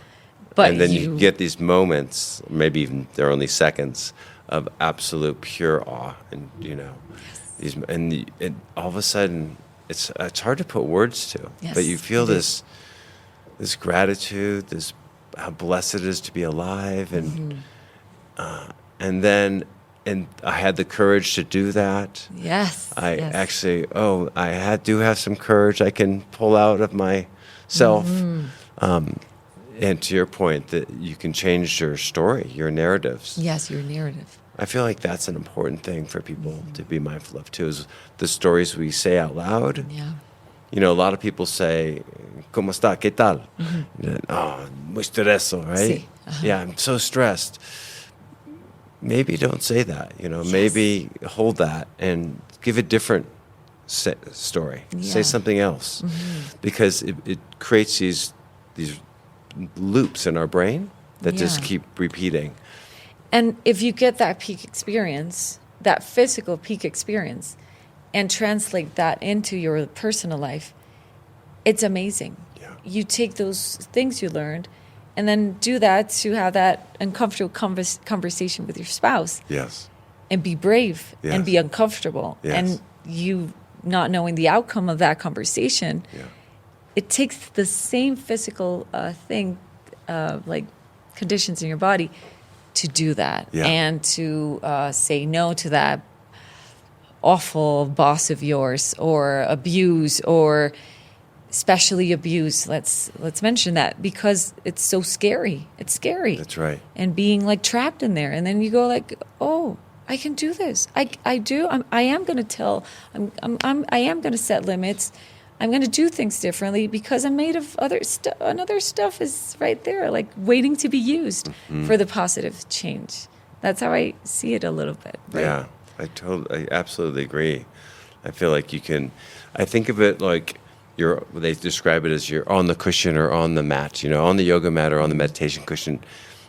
But and then you get these moments, maybe even they're only seconds, of absolute pure awe, and you know, and all of a sudden, it's hard to put words to, but you feel this gratitude, this how blessed it is to be alive, and then I had the courage to do that. Yes. Actually, I do have some courage I can pull out of myself. And to your point, that you can change your story, your narratives. Yes, your narrative. I feel like that's an important thing for people to be mindful of too, is the stories we say out loud. Yeah. You know, a lot of people say, ¿Cómo está? ¿Qué tal? Oh, muy estreso, right? Sí. Yeah, I'm so stressed. Maybe don't say that, you know, maybe hold that and give a different story. Say something else. Because it creates these loops in our brain that just keep repeating. And if you get that peak experience, that physical peak experience, and translate that into your personal life, it's amazing. Yeah. You take those things you learned and then do that to have that uncomfortable conversation with your spouse. Yes. And be brave and Yes. be uncomfortable. Yes. And you not knowing the outcome of that conversation, it takes the same physical thing, like conditions in your body, to do that and to say no to that awful boss of yours, or abuse, or especially abuse. Let's mention that, because it's so scary. It's scary. That's right. And being like trapped in there, and then you go like, oh, I can do this. I am going to tell. I am going to set limits. I'm going to do things differently because I'm made of other stuff. And other stuff is right there, like waiting to be used for the positive change. That's how I see it a little bit. Right? Yeah, I absolutely agree. I feel like you can. I think of it like they describe it as you're on the cushion or on the mat. You know, on the yoga mat or on the meditation cushion.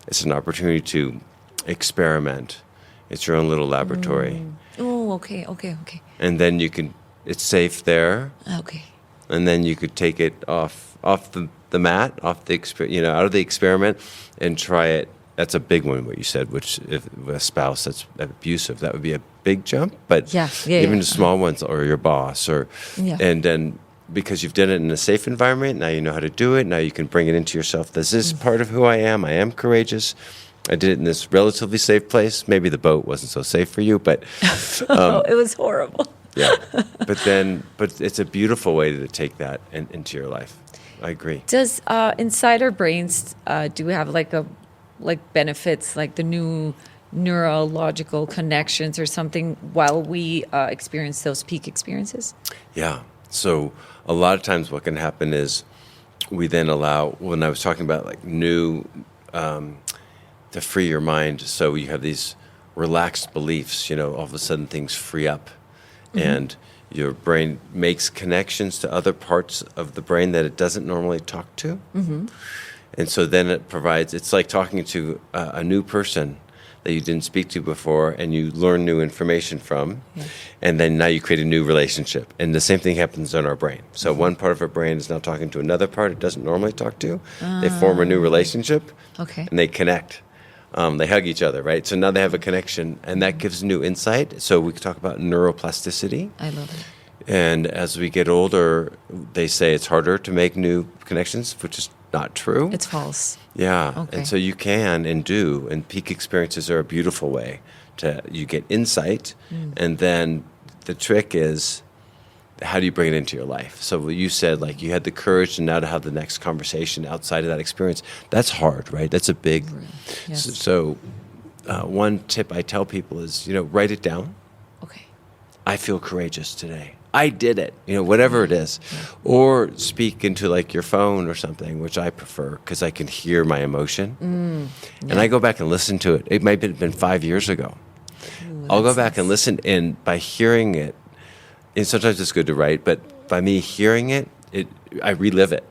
It's an opportunity to experiment. It's your own little laboratory. Oh, okay. And then you can. It's safe there. Okay. And then you could take it off the mat, out of the experiment, and try it. That's a big one, what you said. Which, if a spouse that's abusive, that would be a big jump. But even the small ones, or your boss, and then because you've done it in a safe environment, now you know how to do it. Now you can bring it into yourself. This is part of who I am. I am courageous. I did it in this relatively safe place. Maybe the boat wasn't so safe for you, but it was horrible. Yeah, but it's a beautiful way to take that into your life. I agree. Does inside our brains do we have like benefits, like the new neurological connections or something while we experience those peak experiences? Yeah. So a lot of times what can happen is we then allow, when I was talking about like new, to free your mind. So you have these relaxed beliefs, you know, all of a sudden things free up. And your brain makes connections to other parts of the brain that it doesn't normally talk to. And so then it's like talking to a new person that you didn't speak to before, and you learn new information from, and then now you create a new relationship. And the same thing happens in our brain. So one part of our brain is now talking to another part it doesn't normally talk to. They form a new relationship, and they connect. They hug each other, right? So now they have a connection, and that gives new insight. So we could talk about neuroplasticity. I love it. And as we get older, they say it's harder to make new connections, which is not true. It's false. Yeah. Okay. And so you can and do, and peak experiences are a beautiful way you get insight. And then the trick is how do you bring it into your life? So what you said, like you had the courage and now to have the next conversation outside of that experience, that's hard, right? That's a big, Yes. so one tip I tell people is, write it down. Okay. I feel courageous today. I did it, whatever it is. Or speak into like your phone or something, which I prefer because I can hear my emotion. And I go back and listen to it. It might have been 5 years ago. I'll go back and listen, and by hearing it, and sometimes it's good to write, but by me hearing it, I relive it.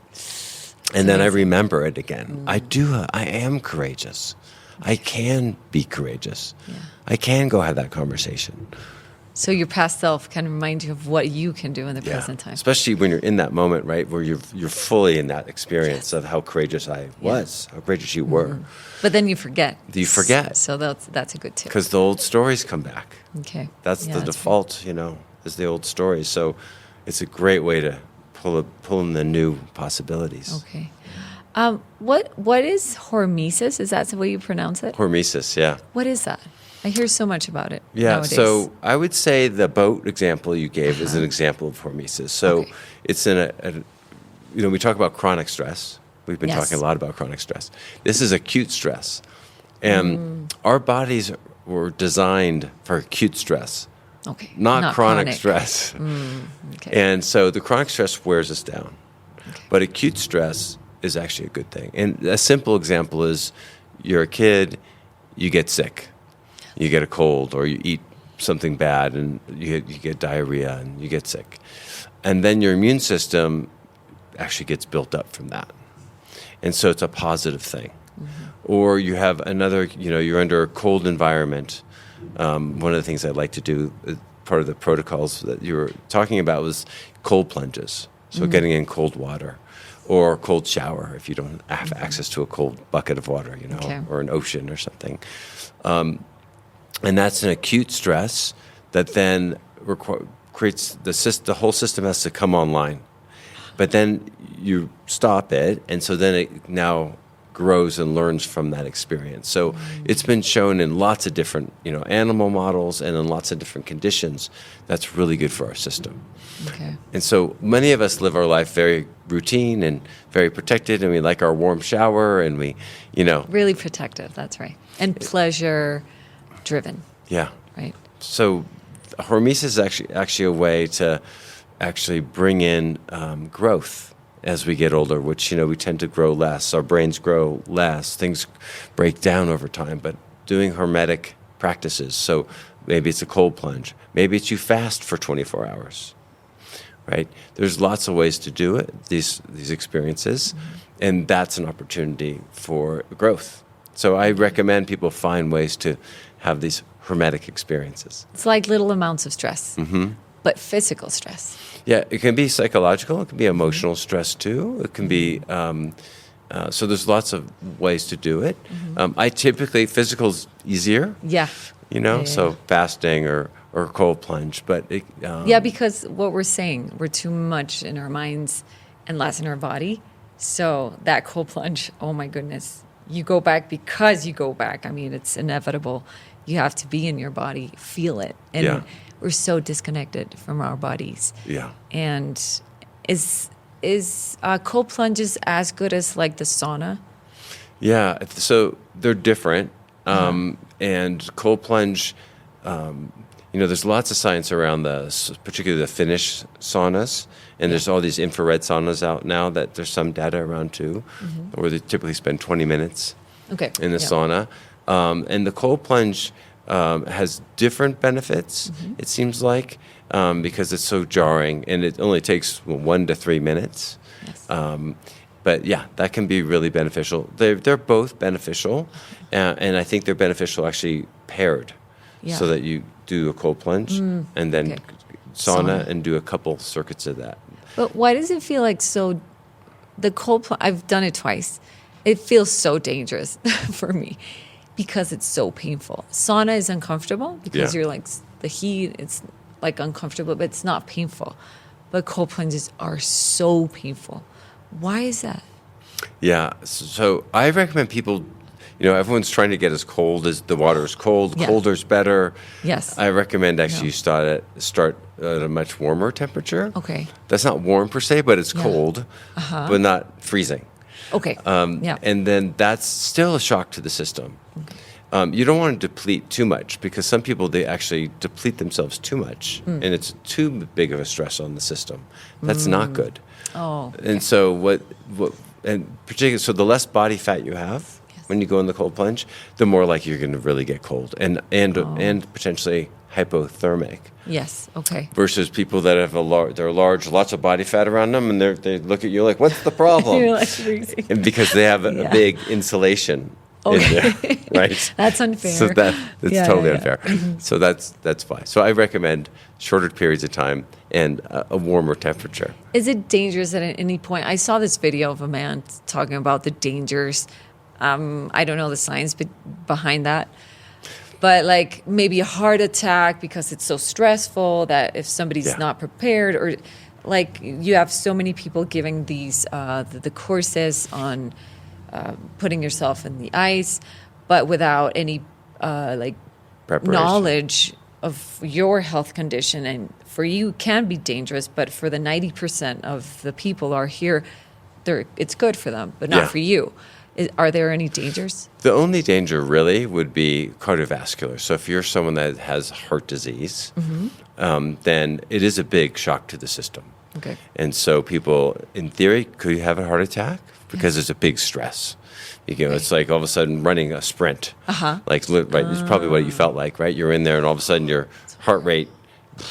And then I remember it again. I am courageous. I can be courageous. Yeah. I can go have that conversation. So your past self can remind you of what you can do in the present time. Especially when you're in that moment, right, where you're fully in that experience of how courageous I was, how courageous you were. But then you forget. You forget. So that's a good tip. Because the old stories come back. Okay. That's Yeah, the that's default, is the old stories. So it's a great way to pull in the new possibilities. Okay. What is hormesis? Is that the way you pronounce it? Hormesis, yeah. What is that? I hear so much about it Yeah, nowadays. so I would say the boat example you gave is an example of hormesis. So it's in we talk about chronic stress. We've been talking a lot about chronic stress. This is acute stress. And our bodies were designed for acute stress, not chronic stress. Okay. And so the chronic stress wears us down. Okay. But acute stress is actually a good thing. And a simple example is you're a kid, you get sick. You get a cold or you eat something bad and you get diarrhea and you get sick. And then your immune system actually gets built up from that. And so it's a positive thing. Or you have another, you're under a cold environment. One of the things I like to do, part of the protocols that you were talking about was cold plunges. So getting in cold water or cold shower if you don't have access to a cold bucket of water, or an ocean or something. And that's an acute stress that then creates the whole system has to come online. But then you stop it, and so then it now grows and learns from that experience. So it's been shown in lots of different, animal models and in lots of different conditions. That's really good for our system. Okay. And so many of us live our life very routine and very protected, and we like our warm shower, and we, Really protective, that's right. And pleasure-driven. Yeah. Right. So hormesis is actually a way to actually bring in growth as we get older, which, we tend to grow less. Our brains grow less. Things break down over time. But doing hermetic practices, so maybe it's a cold plunge. Maybe it's you fast for 24 hours, right? There's lots of ways to do it, these experiences, and that's an opportunity for growth. So I recommend people find ways to have these hermetic experiences. It's like little amounts of stress, but physical stress. Yeah, it can be psychological. It can be emotional stress too. It can be, so there's lots of ways to do it. I typically, physical's easier. Yeah. So fasting or cold plunge. But because what we're saying, we're too much in our minds and less in our body. So that cold plunge, oh my goodness, you go back because you go back. I mean, it's inevitable. You have to be in your body, feel it. And we're so disconnected from our bodies. Yeah. And is cold plunges as good as like the sauna? Yeah. So they're different. And cold plunge, there's lots of science around particularly the Finnish saunas. And there's all these infrared saunas out now that there's some data around too, where they typically spend 20 minutes in the sauna. And the cold plunge has different benefits, it seems like, because it's so jarring, and it only takes 1 to 3 minutes. Yes. But yeah, that can be really beneficial. They're both beneficial, and I think they're beneficial actually paired, so that you do a cold plunge and then sauna and do a couple circuits of that. But why does it feel like so? The cold plunge, I've done it twice. It feels so dangerous for me because it's so painful. Sauna is uncomfortable because you're like the heat. It's like uncomfortable, but it's not painful. But cold plunges are so painful. Why is that? Yeah, so I recommend people everyone's trying to get as cold as the water is cold. Yeah. Colder is better. Yes. I recommend actually you start at a much warmer temperature. Okay. That's not warm per se, but it's Yeah. cold, but not freezing. Okay. And then that's still a shock to the system. Okay. You don't want to deplete too much because some people, they actually deplete themselves too much and it's too big of a stress on the system. That's not good. Oh. Okay. And so and particularly, so the less body fat you have when you go in the cold plunge, the more likely you're going to really get cold and potentially hypothermic. Yes. Okay. Versus people that have they're large, lots of body fat around them, and they look at you like, "What's the problem?" You're like freezing. And because they have a big insulation in there, right? That's unfair. So that's totally unfair. So that's fine. So I recommend shorter periods of time and a warmer temperature. Is it dangerous at any point? I saw this video of a man talking about the dangers. I don't know the science behind that. But like maybe a heart attack because it's so stressful that if somebody's not prepared, or like you have so many people giving these the courses on putting yourself in the ice, but without any knowledge of your health condition. And for you it can be dangerous, but for the 90% of the people are here, it's good for them, but not for you. Are there any dangers? The only danger really would be cardiovascular. So if you're someone that has heart disease, then it is a big shock to the system. Okay. And so people, in theory, could have a heart attack because it's a big stress. It's like all of a sudden running a sprint. Like, right, it's probably what you felt like, right? You're in there and all of a sudden your heart rate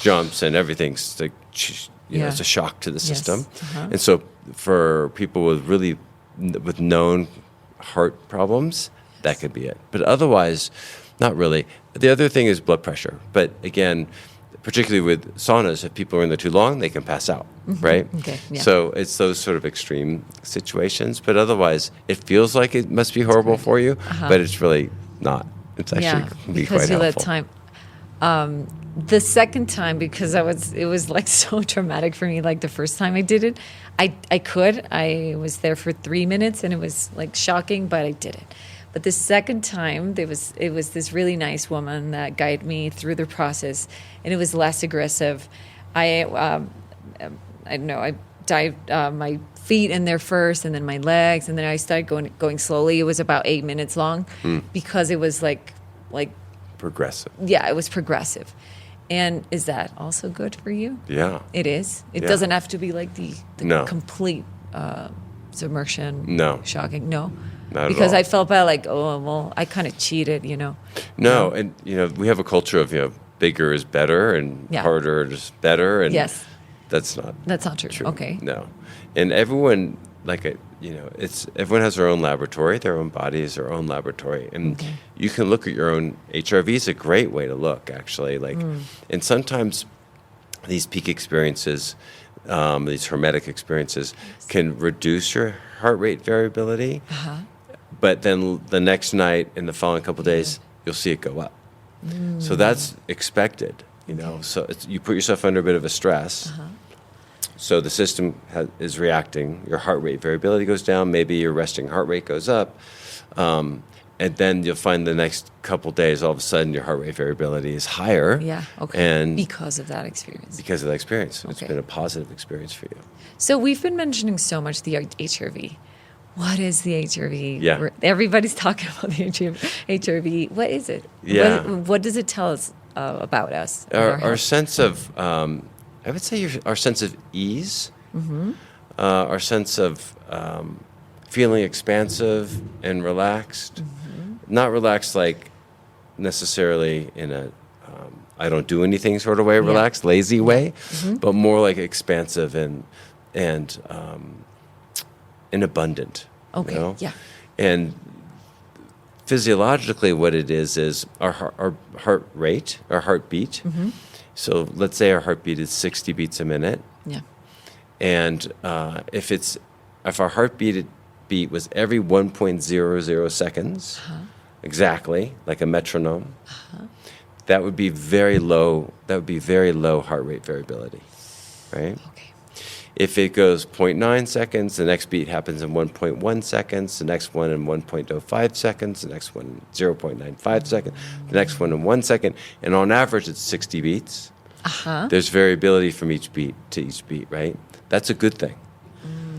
jumps and everything's like, it's a shock to the system. And so for people with known heart problems, that could be it. But otherwise, not really. The other thing is blood pressure. But again, particularly with saunas, if people are in there too long, they can pass out, right? Okay. Yeah. So it's those sort of extreme situations. But otherwise, it feels like it must be horrible for you, but it's really not. It's actually can be quite helpful. Because you let time. The second time, because it was like so traumatic for me. Like the first time I did it, I was there for 3 minutes and it was like shocking, but I did it. But the second time, it was this really nice woman that guided me through the process, and it was less aggressive. I don't know. I dived my feet in there first, and then my legs, and then I started going slowly. It was about 8 minutes long because it was like progressive. Yeah, it was progressive. And is that also good for you? Yeah. It is? It doesn't have to be like the complete submersion. No. Shocking. No. Not because at all. I felt bad, like, oh, well, I kind of cheated, No, and, we have a culture of, bigger is better and harder is better. And that's not true. Okay. No. And everyone, everyone has their own laboratory, their own body is their own laboratory. And you can look at your own HRV is a great way to look, actually. And sometimes these peak experiences, these hermetic experiences, can reduce your heart rate variability. But then the next night and the following couple of days, you'll see it go up. So that's expected, So you put yourself under a bit of a stress. So the system is reacting. Your heart rate variability goes down. Maybe your resting heart rate goes up. And then you'll find the next couple of days, all of a sudden, your heart rate variability is higher. Yeah, okay. And because of that experience. Because of that experience. It's been a positive experience for you. So we've been mentioning so much the HRV. What is the HRV? Yeah. Everybody's talking about the HRV. What is it? Yeah. What does it tell us about us? Our sense of, I would say our sense of ease, our sense of feeling expansive and relaxed. Not relaxed like necessarily in a I don't do anything sort of way, relaxed, lazy way, but more like expansive and abundant. Okay. Yeah. And physiologically, what it is our heart rate, our heartbeat. So let's say our heartbeat is 60 beats a minute. Yeah. And if our heartbeat was every 1.00 seconds, exactly like a metronome, that would be very low. That would be very low heart rate variability, right? Okay. If it goes 0.9 seconds, the next beat happens in 1.1 seconds, the next one in 1.05 seconds, the next one 0.95 seconds, the next one in 1 second. And on average, it's 60 beats. There's variability from each beat to each beat, right? That's a good thing.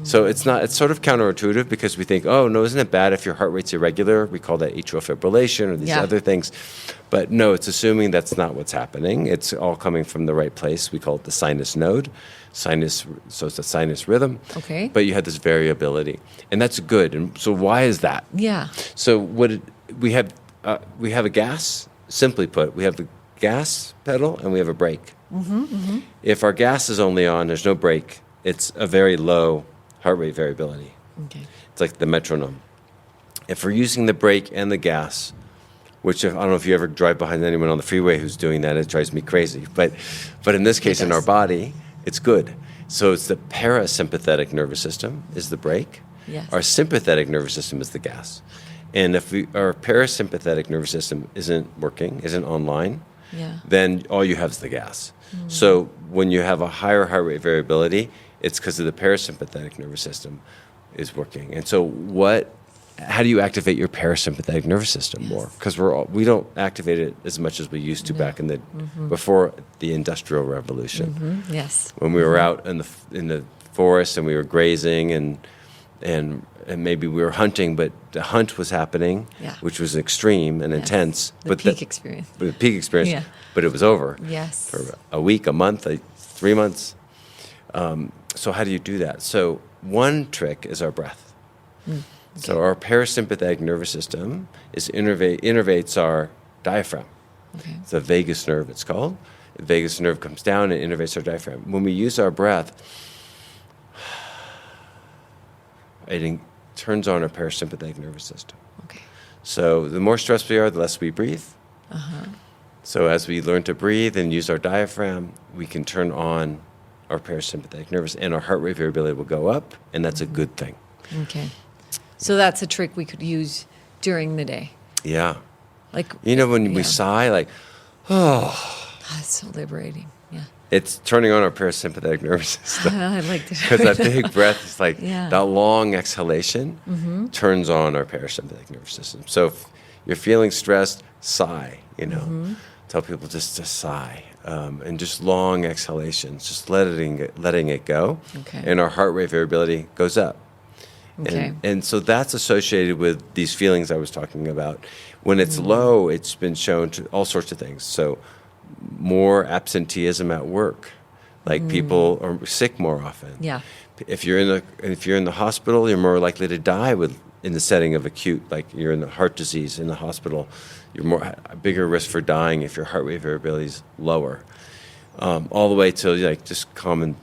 So it's sort of counterintuitive because we think, oh, no, isn't it bad if your heart rate's irregular? We call that atrial fibrillation or these other things. But no, it's assuming that's not what's happening. It's all coming from the right place. We call it the sinus node. So it's a sinus rhythm. Okay. But you have this variability. And that's good. And so why is that? Yeah. So we have a gas, simply put, we have the gas pedal and we have a brake. If our gas is only on, there's no brake, it's a very low heart rate variability. Okay. It's like the metronome. If we're using the brake and the gas, which I don't know if you ever drive behind anyone on the freeway who's doing that, it drives me crazy. But in this case, in our body, it's good. So it's the parasympathetic nervous system is the brake. Yes. Our sympathetic nervous system is the gas. And if our parasympathetic nervous system isn't working, isn't online, then all you have is the gas. So when you have a higher heart rate variability, it's because of the parasympathetic nervous system is working. And so how do you activate your parasympathetic nervous system more? Because we don't activate it as much as we used to back in the before the Industrial Revolution. Yes. When we were out in the forest and we were grazing and maybe we were hunting, but the hunt was happening, which was extreme and intense. The peak experience. The peak experience, but it was over. Yes. For a week, a month, 3 months. So how do you do that? So one trick is our breath. Okay. So our parasympathetic nervous system innervates our diaphragm. Okay. It's the vagus nerve, it's called. The vagus nerve comes down and innervates our diaphragm. When we use our breath, it turns on our parasympathetic nervous system. Okay. So the more stressed we are, the less we breathe. So as we learn to breathe and use our diaphragm, we can turn on our parasympathetic nervous, and our heart rate variability will go up, and that's a good thing. Okay. So that's a trick we could use during the day. Yeah. Like, when we sigh, like, it's so liberating. Yeah. It's turning on our parasympathetic nervous system. I like to. Because that big breath is like that long exhalation turns on our parasympathetic nervous system. So if you're feeling stressed, sigh, Tell people just to sigh. And just long exhalations, just letting it go. Okay. And our heart rate variability goes up. Okay. And so that's associated with these feelings I was talking about. When it's low, it's been shown to all sorts of things. So more absenteeism at work, like people are sick more often. Yeah. If you're in the hospital, you're more likely to die in the setting of acute, like you're in the heart disease in the hospital. You're a bigger risk for dying if your heart rate variability is lower. All the way to like just common,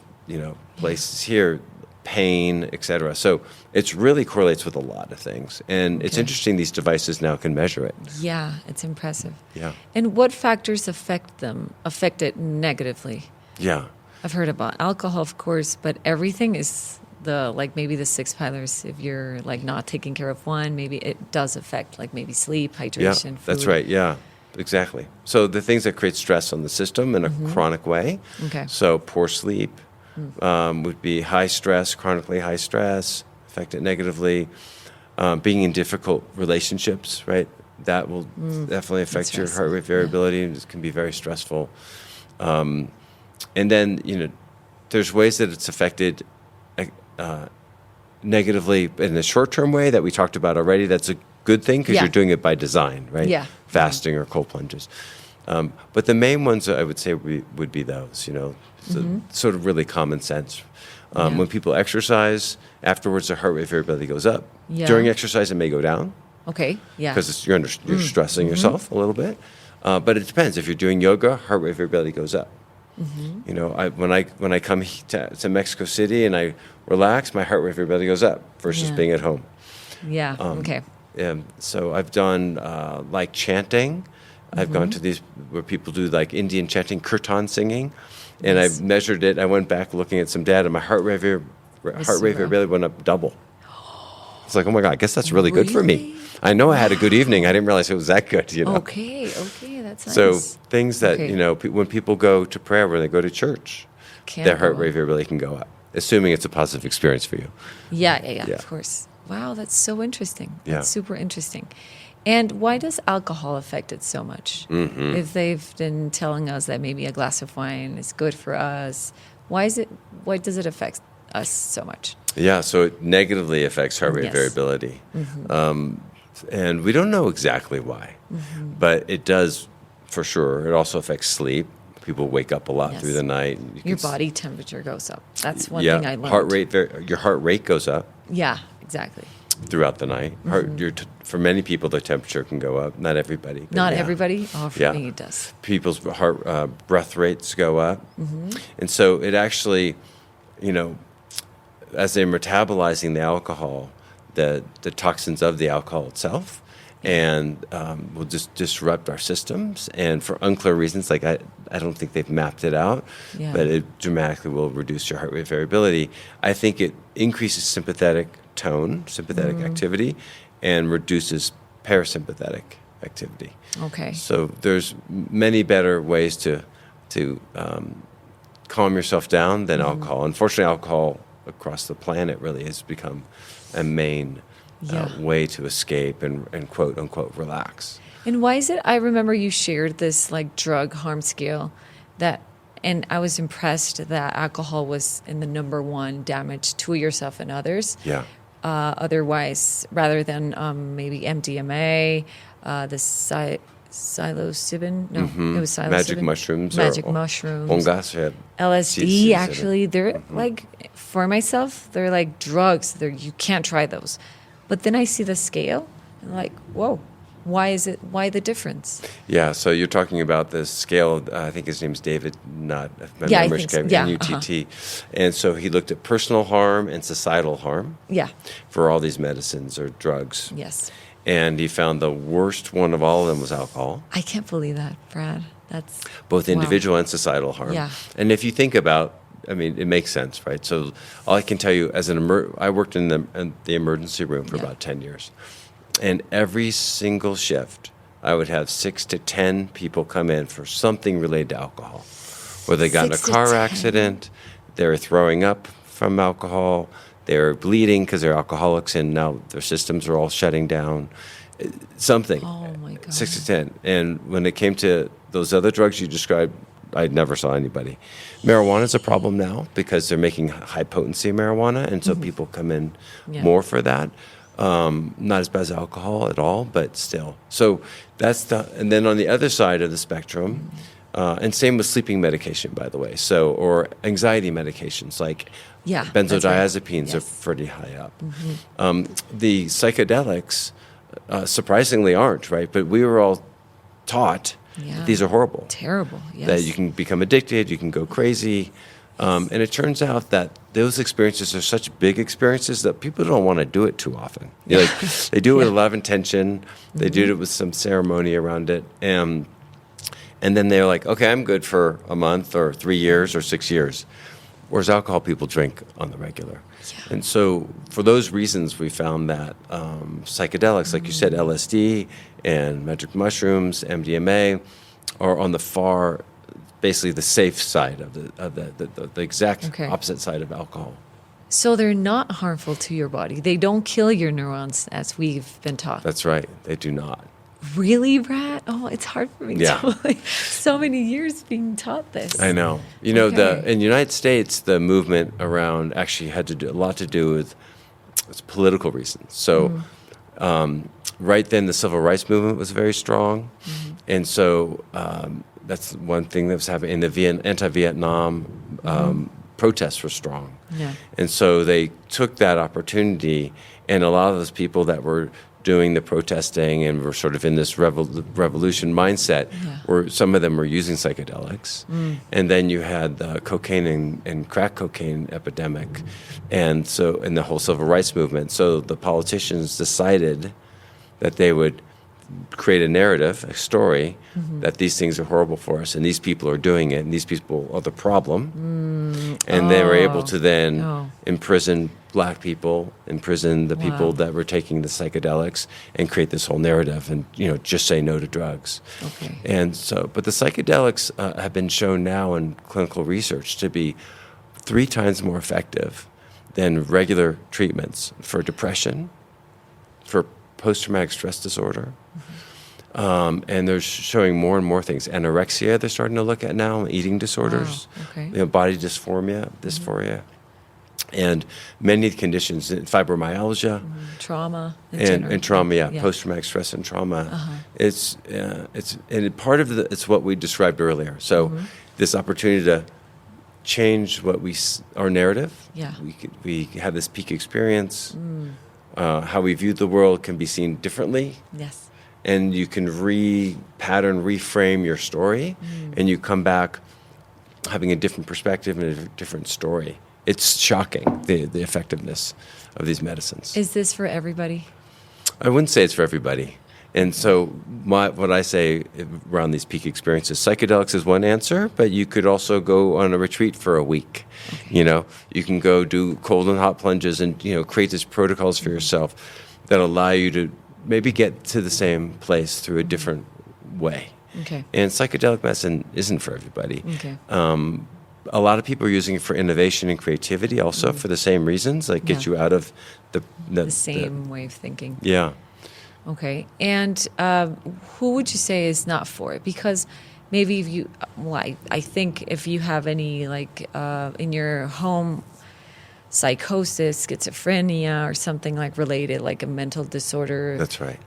places here, pain, etc. So it really correlates with a lot of things. And it's interesting these devices now can measure it. Yeah, it's impressive. Yeah. And what factors affect it negatively? Yeah. I've heard about alcohol, of course, but everything is maybe the six pillars. If you're not taking care of one, maybe it does affect maybe sleep, hydration, food. That's right. Yeah, exactly. So the things that create stress on the system in a chronic way. Okay. So poor sleep would be high stress, chronically high stress, affect it negatively. Being in difficult relationships, right? That will definitely affect your heart rate variability. It can be very stressful. And then, there's ways that it's affected negatively in the short-term way that we talked about already. That's a good thing because you're doing it by design, right? Yeah. Fasting or cold plunges. But the main ones I would say would be those, sort of really common sense. When people exercise, afterwards their heart rate variability goes up. Yeah. During exercise, it may go down. Okay, yeah. Because you're stressing yourself a little bit. But it depends. If you're doing yoga, heart rate variability goes up. When I come to Mexico City and I relax, my heart rate variability goes up versus being at home. Yeah. Okay. So I've done chanting. I've gone to these where people do Indian chanting, kirtan singing, and I've measured it. I went back looking at some data. My heart rate variability went up double. It's like, oh my God, I guess that's really good for me. I know I had a good evening. I didn't realize it was that good. Okay, that's nice. So things that when people go to prayer, when they go to church, their heart rate variability can go up. assuming it's a positive experience for you. Yeah, of course. Wow, that's so interesting. Yeah. That's super interesting. And why does alcohol affect it so much? Mm-hmm. If they've been telling us that maybe a glass of wine is good for us, why does it affect us so much? Yeah, so it negatively affects heart rate variability. And we don't know exactly why, but it does for sure. It also affects sleep. People wake up a lot through the night. Your body temperature goes up. That's one thing I learned. Your heart rate goes up. Yeah, exactly. Throughout the night. For many people, their temperature can go up. Not everybody. Not everybody? Oh, for me it does. People's breath rates go up. And so it actually, as they're metabolizing the alcohol, the toxins of the alcohol itself, and will just disrupt our systems. And for unclear reasons, like I don't think they've mapped it out, but it dramatically will reduce your heart rate variability. I think it increases sympathetic activity, and reduces parasympathetic activity. Okay. So there's many better ways to calm yourself down than alcohol. Unfortunately, alcohol across the planet really has become a main way to escape and quote unquote relax. And why is it? I remember you shared this like drug harm scale and I was impressed that alcohol was in the number one damage to yourself and others. Yeah. Otherwise, rather than maybe MDMA, the psilocybin. No, it was psilocybin. Magic mushrooms. Hongas. LSD. Actually, they're like, for myself, they're like drugs. You can't try those. But then I see the scale, and like, whoa. Why the difference? Yeah, so you're talking about the scale. I think his name's David Nutt. N-U-T-T. And so he looked at personal harm and societal harm for all these medicines or drugs. Yes. And he found the worst one of all of them was alcohol. I can't believe that, Brad. That's both individual and societal harm. Yeah. And if you think about, it makes sense, right? So all I can tell you, I worked in the emergency room for about 10 years. And every single shift, I would have 6 to 10 people come in for something related to alcohol. Whether they got in a car accident, they were throwing up from alcohol, they were bleeding because they're alcoholics and now their systems are all shutting down. Something. Oh, my God. 6 to 10. And when it came to those other drugs you described, I never saw anybody. Marijuana is a problem now because they're making high-potency marijuana, and so people come in more for that. Not as bad as alcohol at all, but still. So and then on the other side of the spectrum, and same with sleeping medication, by the way. So, or anxiety medications like benzodiazepines are pretty high up. The psychedelics, surprisingly aren't, right? But we were all taught that these are horrible. Terrible, yes. That you can become addicted, you can go crazy. And it turns out that those experiences are such big experiences that people don't want to do it too often. They do it with a lot of intention. They do it with some ceremony around it. And then they're like, okay, I'm good for a month or 3 years or 6 years. Whereas alcohol people drink on the regular. Yeah. And so for those reasons, we found that psychedelics, like you said, LSD and magic mushrooms, MDMA, are on the far, basically the safe side of the exact opposite side of alcohol. So they're not harmful to your body. They don't kill your neurons as we've been taught. That's right. They do not. Really, Brad? Oh, it's hard for me to believe. So many years being taught this. I know. In the United States, the movement around actually had a lot to do with political reasons. So right then, the civil rights movement was very strong. And so that's one thing that was happening. And the anti-Vietnam protests were strong. Yeah. And so they took that opportunity, and a lot of those people that were doing the protesting and were sort of in this revolution mindset, where some of them were using psychedelics. And then you had the cocaine and crack cocaine epidemic, and the whole civil rights movement. So the politicians decided that they would create a narrative, a story, that these things are horrible for us, and these people are doing it, and these people are the problem. And they were able to then imprison black people, imprison the people that were taking the psychedelics, and create this whole narrative, and just say no to drugs. Okay. And so, but the psychedelics have been shown now in clinical research to be 3 times more effective than regular treatments for depression, for post-traumatic stress disorder. And they're showing more and more things. Anorexia, they're starting to look at now, eating disorders, body dysphoria, and many conditions, fibromyalgia, trauma, and trauma, post-traumatic stress and trauma. It's and part of it's what we described earlier. So this opportunity to change what our narrative. Yeah, we have this peak experience. How we view the world can be seen differently. Yes. And you can reframe your story, and you come back having a different perspective and a different story. It's shocking, the effectiveness of these medicines. Is this for everybody? I wouldn't say it's for everybody. And so what I say around these peak experiences, psychedelics is one answer, but you could also go on a retreat for a week. Okay. You can go do cold and hot plunges and, create these protocols for yourself that allow you to maybe get to the same place through a different way. Okay. And psychedelic medicine isn't for everybody. Okay. A lot of people are using it for innovation and creativity also for the same reasons, like get you out of the same way of thinking. Yeah. Okay. And who would you say is not for it? Because maybe if I think if you have any in your home psychosis, schizophrenia, or something related, like a mental disorder. That's right.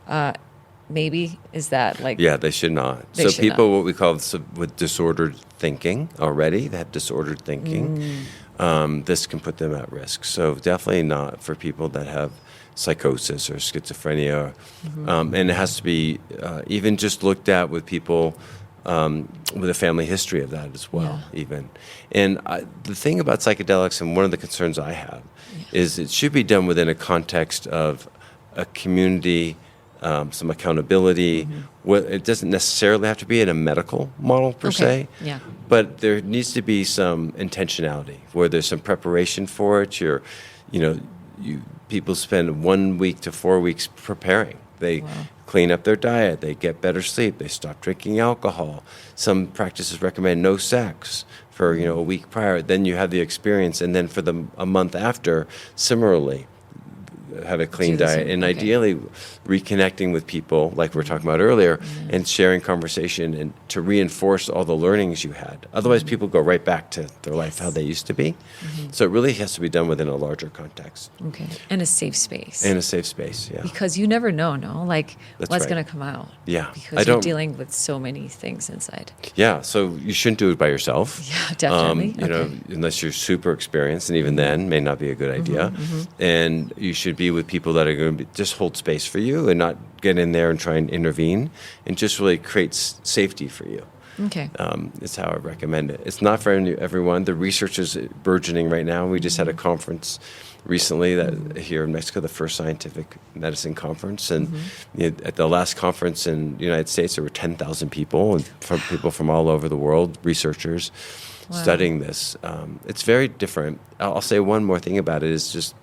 Maybe is that Yeah, they should not. People, what we call with disordered thinking already, they have disordered thinking. This can put them at risk. So definitely not for people that have psychosis or schizophrenia. And it has to be even just looked at with people with a family history of that as well, even. And the thing about psychedelics, and one of the concerns I have, is it should be done within a context of a community, some accountability. It doesn't necessarily have to be in a medical model per se, but there needs to be some intentionality where there's some preparation for it. People spend 1 week to 4 weeks preparing. They clean up their diet, they get better sleep, they stop drinking alcohol. Some practices recommend no sex for a week prior. Then you have the experience, and then for a month after, similarly, have a clean diet, and ideally reconnecting with people like we were talking about earlier, and sharing conversation and to reinforce all the learnings you had. Otherwise, people go right back to their life how they used to be. So it really has to be done within a larger context. Okay, and a safe space. Yeah. Because you never know, what's going to come out. Yeah. Because you're dealing with so many things inside. Yeah, so you shouldn't do it by yourself. Yeah, definitely. Unless you're super experienced, and even then may not be a good idea. And you should be with people that are going to just hold space for you and not get in there and try and intervene, and just really create safety for you. Okay. It's how I recommend it. It's not for everyone. The research is burgeoning right now. We just had a conference recently that here in Mexico, the first scientific medicine conference. And at the last conference in the United States, there were 10,000 people, and from people from all over the world, researchers studying this. It's very different. I'll say one more thing about it is just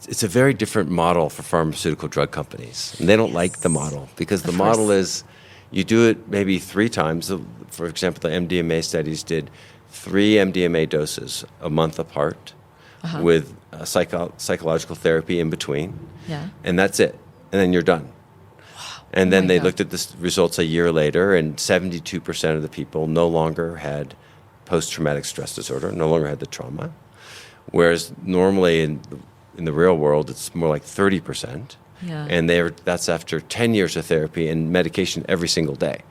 it's a very different model for pharmaceutical drug companies. And they don't like the model because the model is you do it maybe 3 times. For example, the MDMA studies did 3 MDMA doses a month apart with psychological therapy in between. Yeah. And that's it. And then you're done. Wow. And then they looked at the results a year later, and 72% of the people no longer had post-traumatic stress disorder, no longer had the trauma. Whereas normally in the real world, it's more like 30%. Yeah. And that's after 10 years of therapy and medication every single day.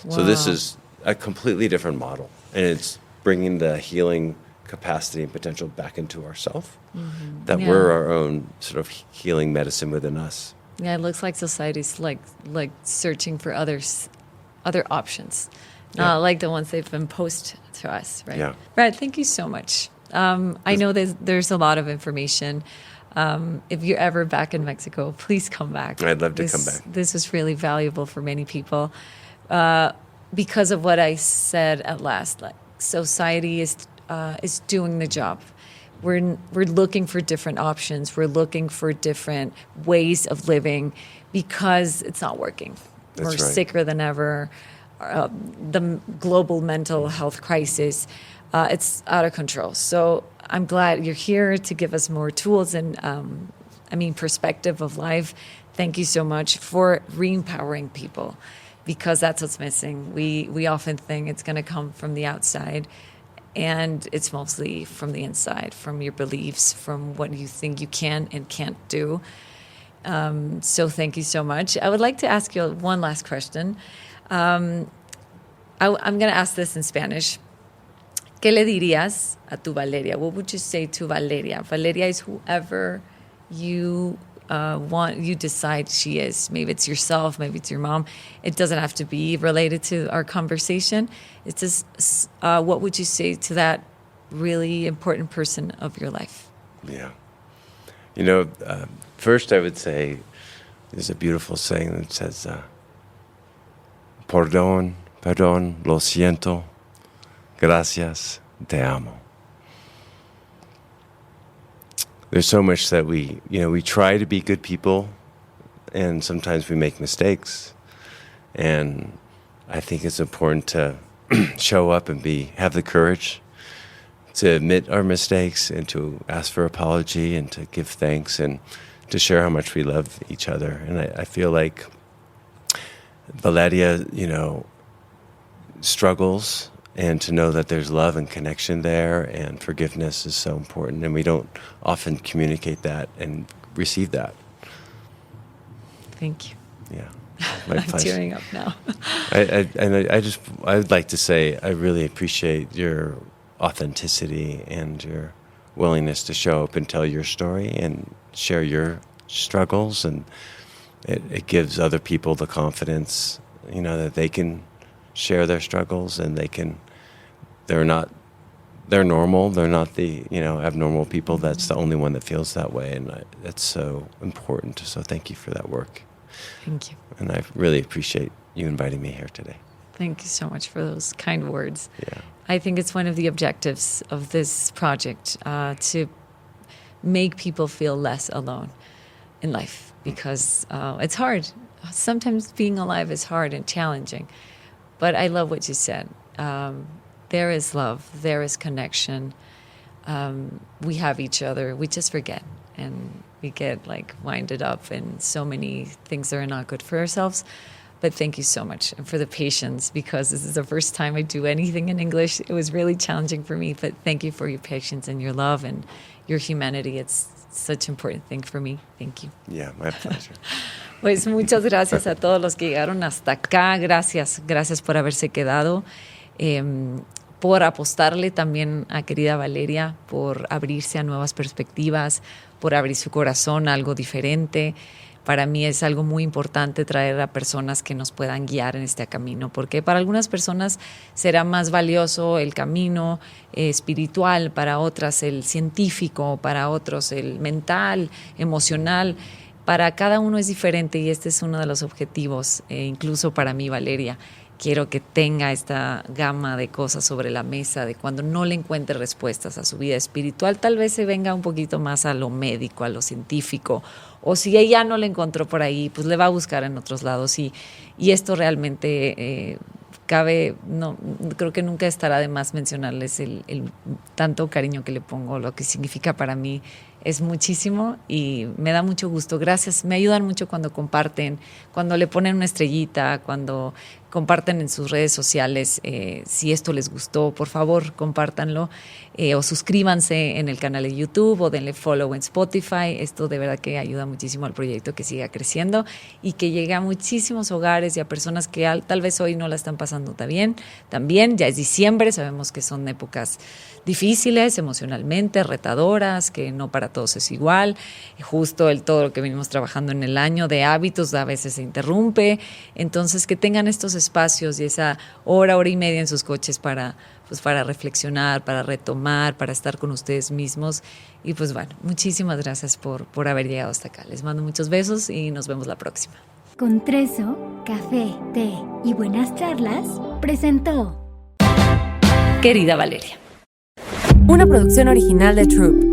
Wow. So this is a completely different model. And it's bringing the healing capacity and potential back into ourselves. That we're our own sort of healing medicine within us. Yeah, it looks like society's like searching for other options. Not like the ones they've imposed to us, right? Yeah. Brad, thank you so much. I know there's a lot of information. If you're ever back in Mexico, please come back. I'd love to come back. This was really valuable for many people because of what I said at last. Like society is doing the job. We're looking for different options. We're looking for different ways of living because it's not working. That's We're sicker than ever. The global mental health crisis. it's out of control. So I'm glad you're here to give us more tools and, perspective of life. Thank you so much for re-empowering people, because that's what's missing. We often think it's going to come from the outside, and it's mostly from the inside, from your beliefs, from what you think you can and can't do. So thank you so much. I would like to ask you one last question. I'm going to ask this in Spanish. ¿Qué le dirías a tu Valeria? What would you say to Valeria? Valeria is whoever you you decide she is. Maybe it's yourself, maybe it's your mom. It doesn't have to be related to our conversation. It's just, what would you say to that really important person of your life? Yeah. First I would say, there's a beautiful saying that says, perdón, lo siento, gracias, te amo. There's so much that we try to be good people, and sometimes we make mistakes. And I think it's important to show up and have the courage to admit our mistakes and to ask for apology and to give thanks and to share how much we love each other. And I feel like Valeria, struggles, and to know that there's love and connection there and forgiveness is so important. And we don't often communicate that and receive that. Thank you. Yeah. My I'm pleasure. tearing up now. I would like to say I really appreciate your authenticity and your willingness to show up and tell your story and share your struggles. And it gives other people the confidence, that they can share their struggles, and they're normal. They're not the, abnormal people. That's the only one that feels that way. And that's so important. So thank you for that work. Thank you. And I really appreciate you inviting me here today. Thank you so much for those kind words. Yeah. I think it's one of the objectives of this project, to make people feel less alone in life, because it's hard. Sometimes being alive is hard and challenging. But I love what you said. There is love. There is connection. We have each other. We just forget. And we get winded up in so many things that are not good for ourselves. But thank you so much, and for the patience, because this is the first time I do anything in English. It was really challenging for me, but thank you for your patience and your love and your humanity. It's such an important thing for me. Thank you. Yeah, my pleasure. Pues muchas gracias a todos los que llegaron hasta acá. Gracias por haberse quedado. Por apostarle también a querida Valeria, por abrirse a nuevas perspectivas, por abrir su corazón a algo diferente. Para mí es algo muy importante traer a personas que nos puedan guiar en este camino, porque para algunas personas será más valioso el camino espiritual, para otras el científico, para otros el mental, emocional. Para cada uno es diferente, y este es uno de los objetivos, incluso para mí, Valeria. Quiero que tenga esta gama de cosas sobre la mesa, de cuando no le encuentre respuestas a su vida espiritual, tal vez se venga un poquito más a lo médico, a lo científico, o si ella no le encontró por ahí, pues le va a buscar en otros lados. Y esto realmente no creo que nunca estará de más mencionarles el tanto cariño que le pongo, lo que significa para mí. Es muchísimo y me da mucho gusto. Gracias. Me ayudan mucho cuando comparten, cuando le ponen una estrellita, cuando comparten en sus redes sociales. Si esto les gustó, por favor, compártanlo. O suscríbanse en el canal de YouTube o denle follow en Spotify. Esto de verdad que ayuda muchísimo al proyecto que siga creciendo y que llegue a muchísimos hogares y a personas que tal vez hoy no la están pasando tan bien. También ya es diciembre, sabemos que son épocas difíciles emocionalmente, retadoras, que no para todos es igual. Justo todo lo que venimos trabajando en el año de hábitos a veces se interrumpe. Entonces, que tengan estos espacios y esa hora y media en sus coches para reflexionar, para retomar, para estar con ustedes mismos. Y pues bueno, muchísimas gracias por haber llegado hasta acá. Les mando muchos besos y nos vemos la próxima. Con Treso, café, té y buenas charlas, presentó Querida Valeria. Una producción original de Troop.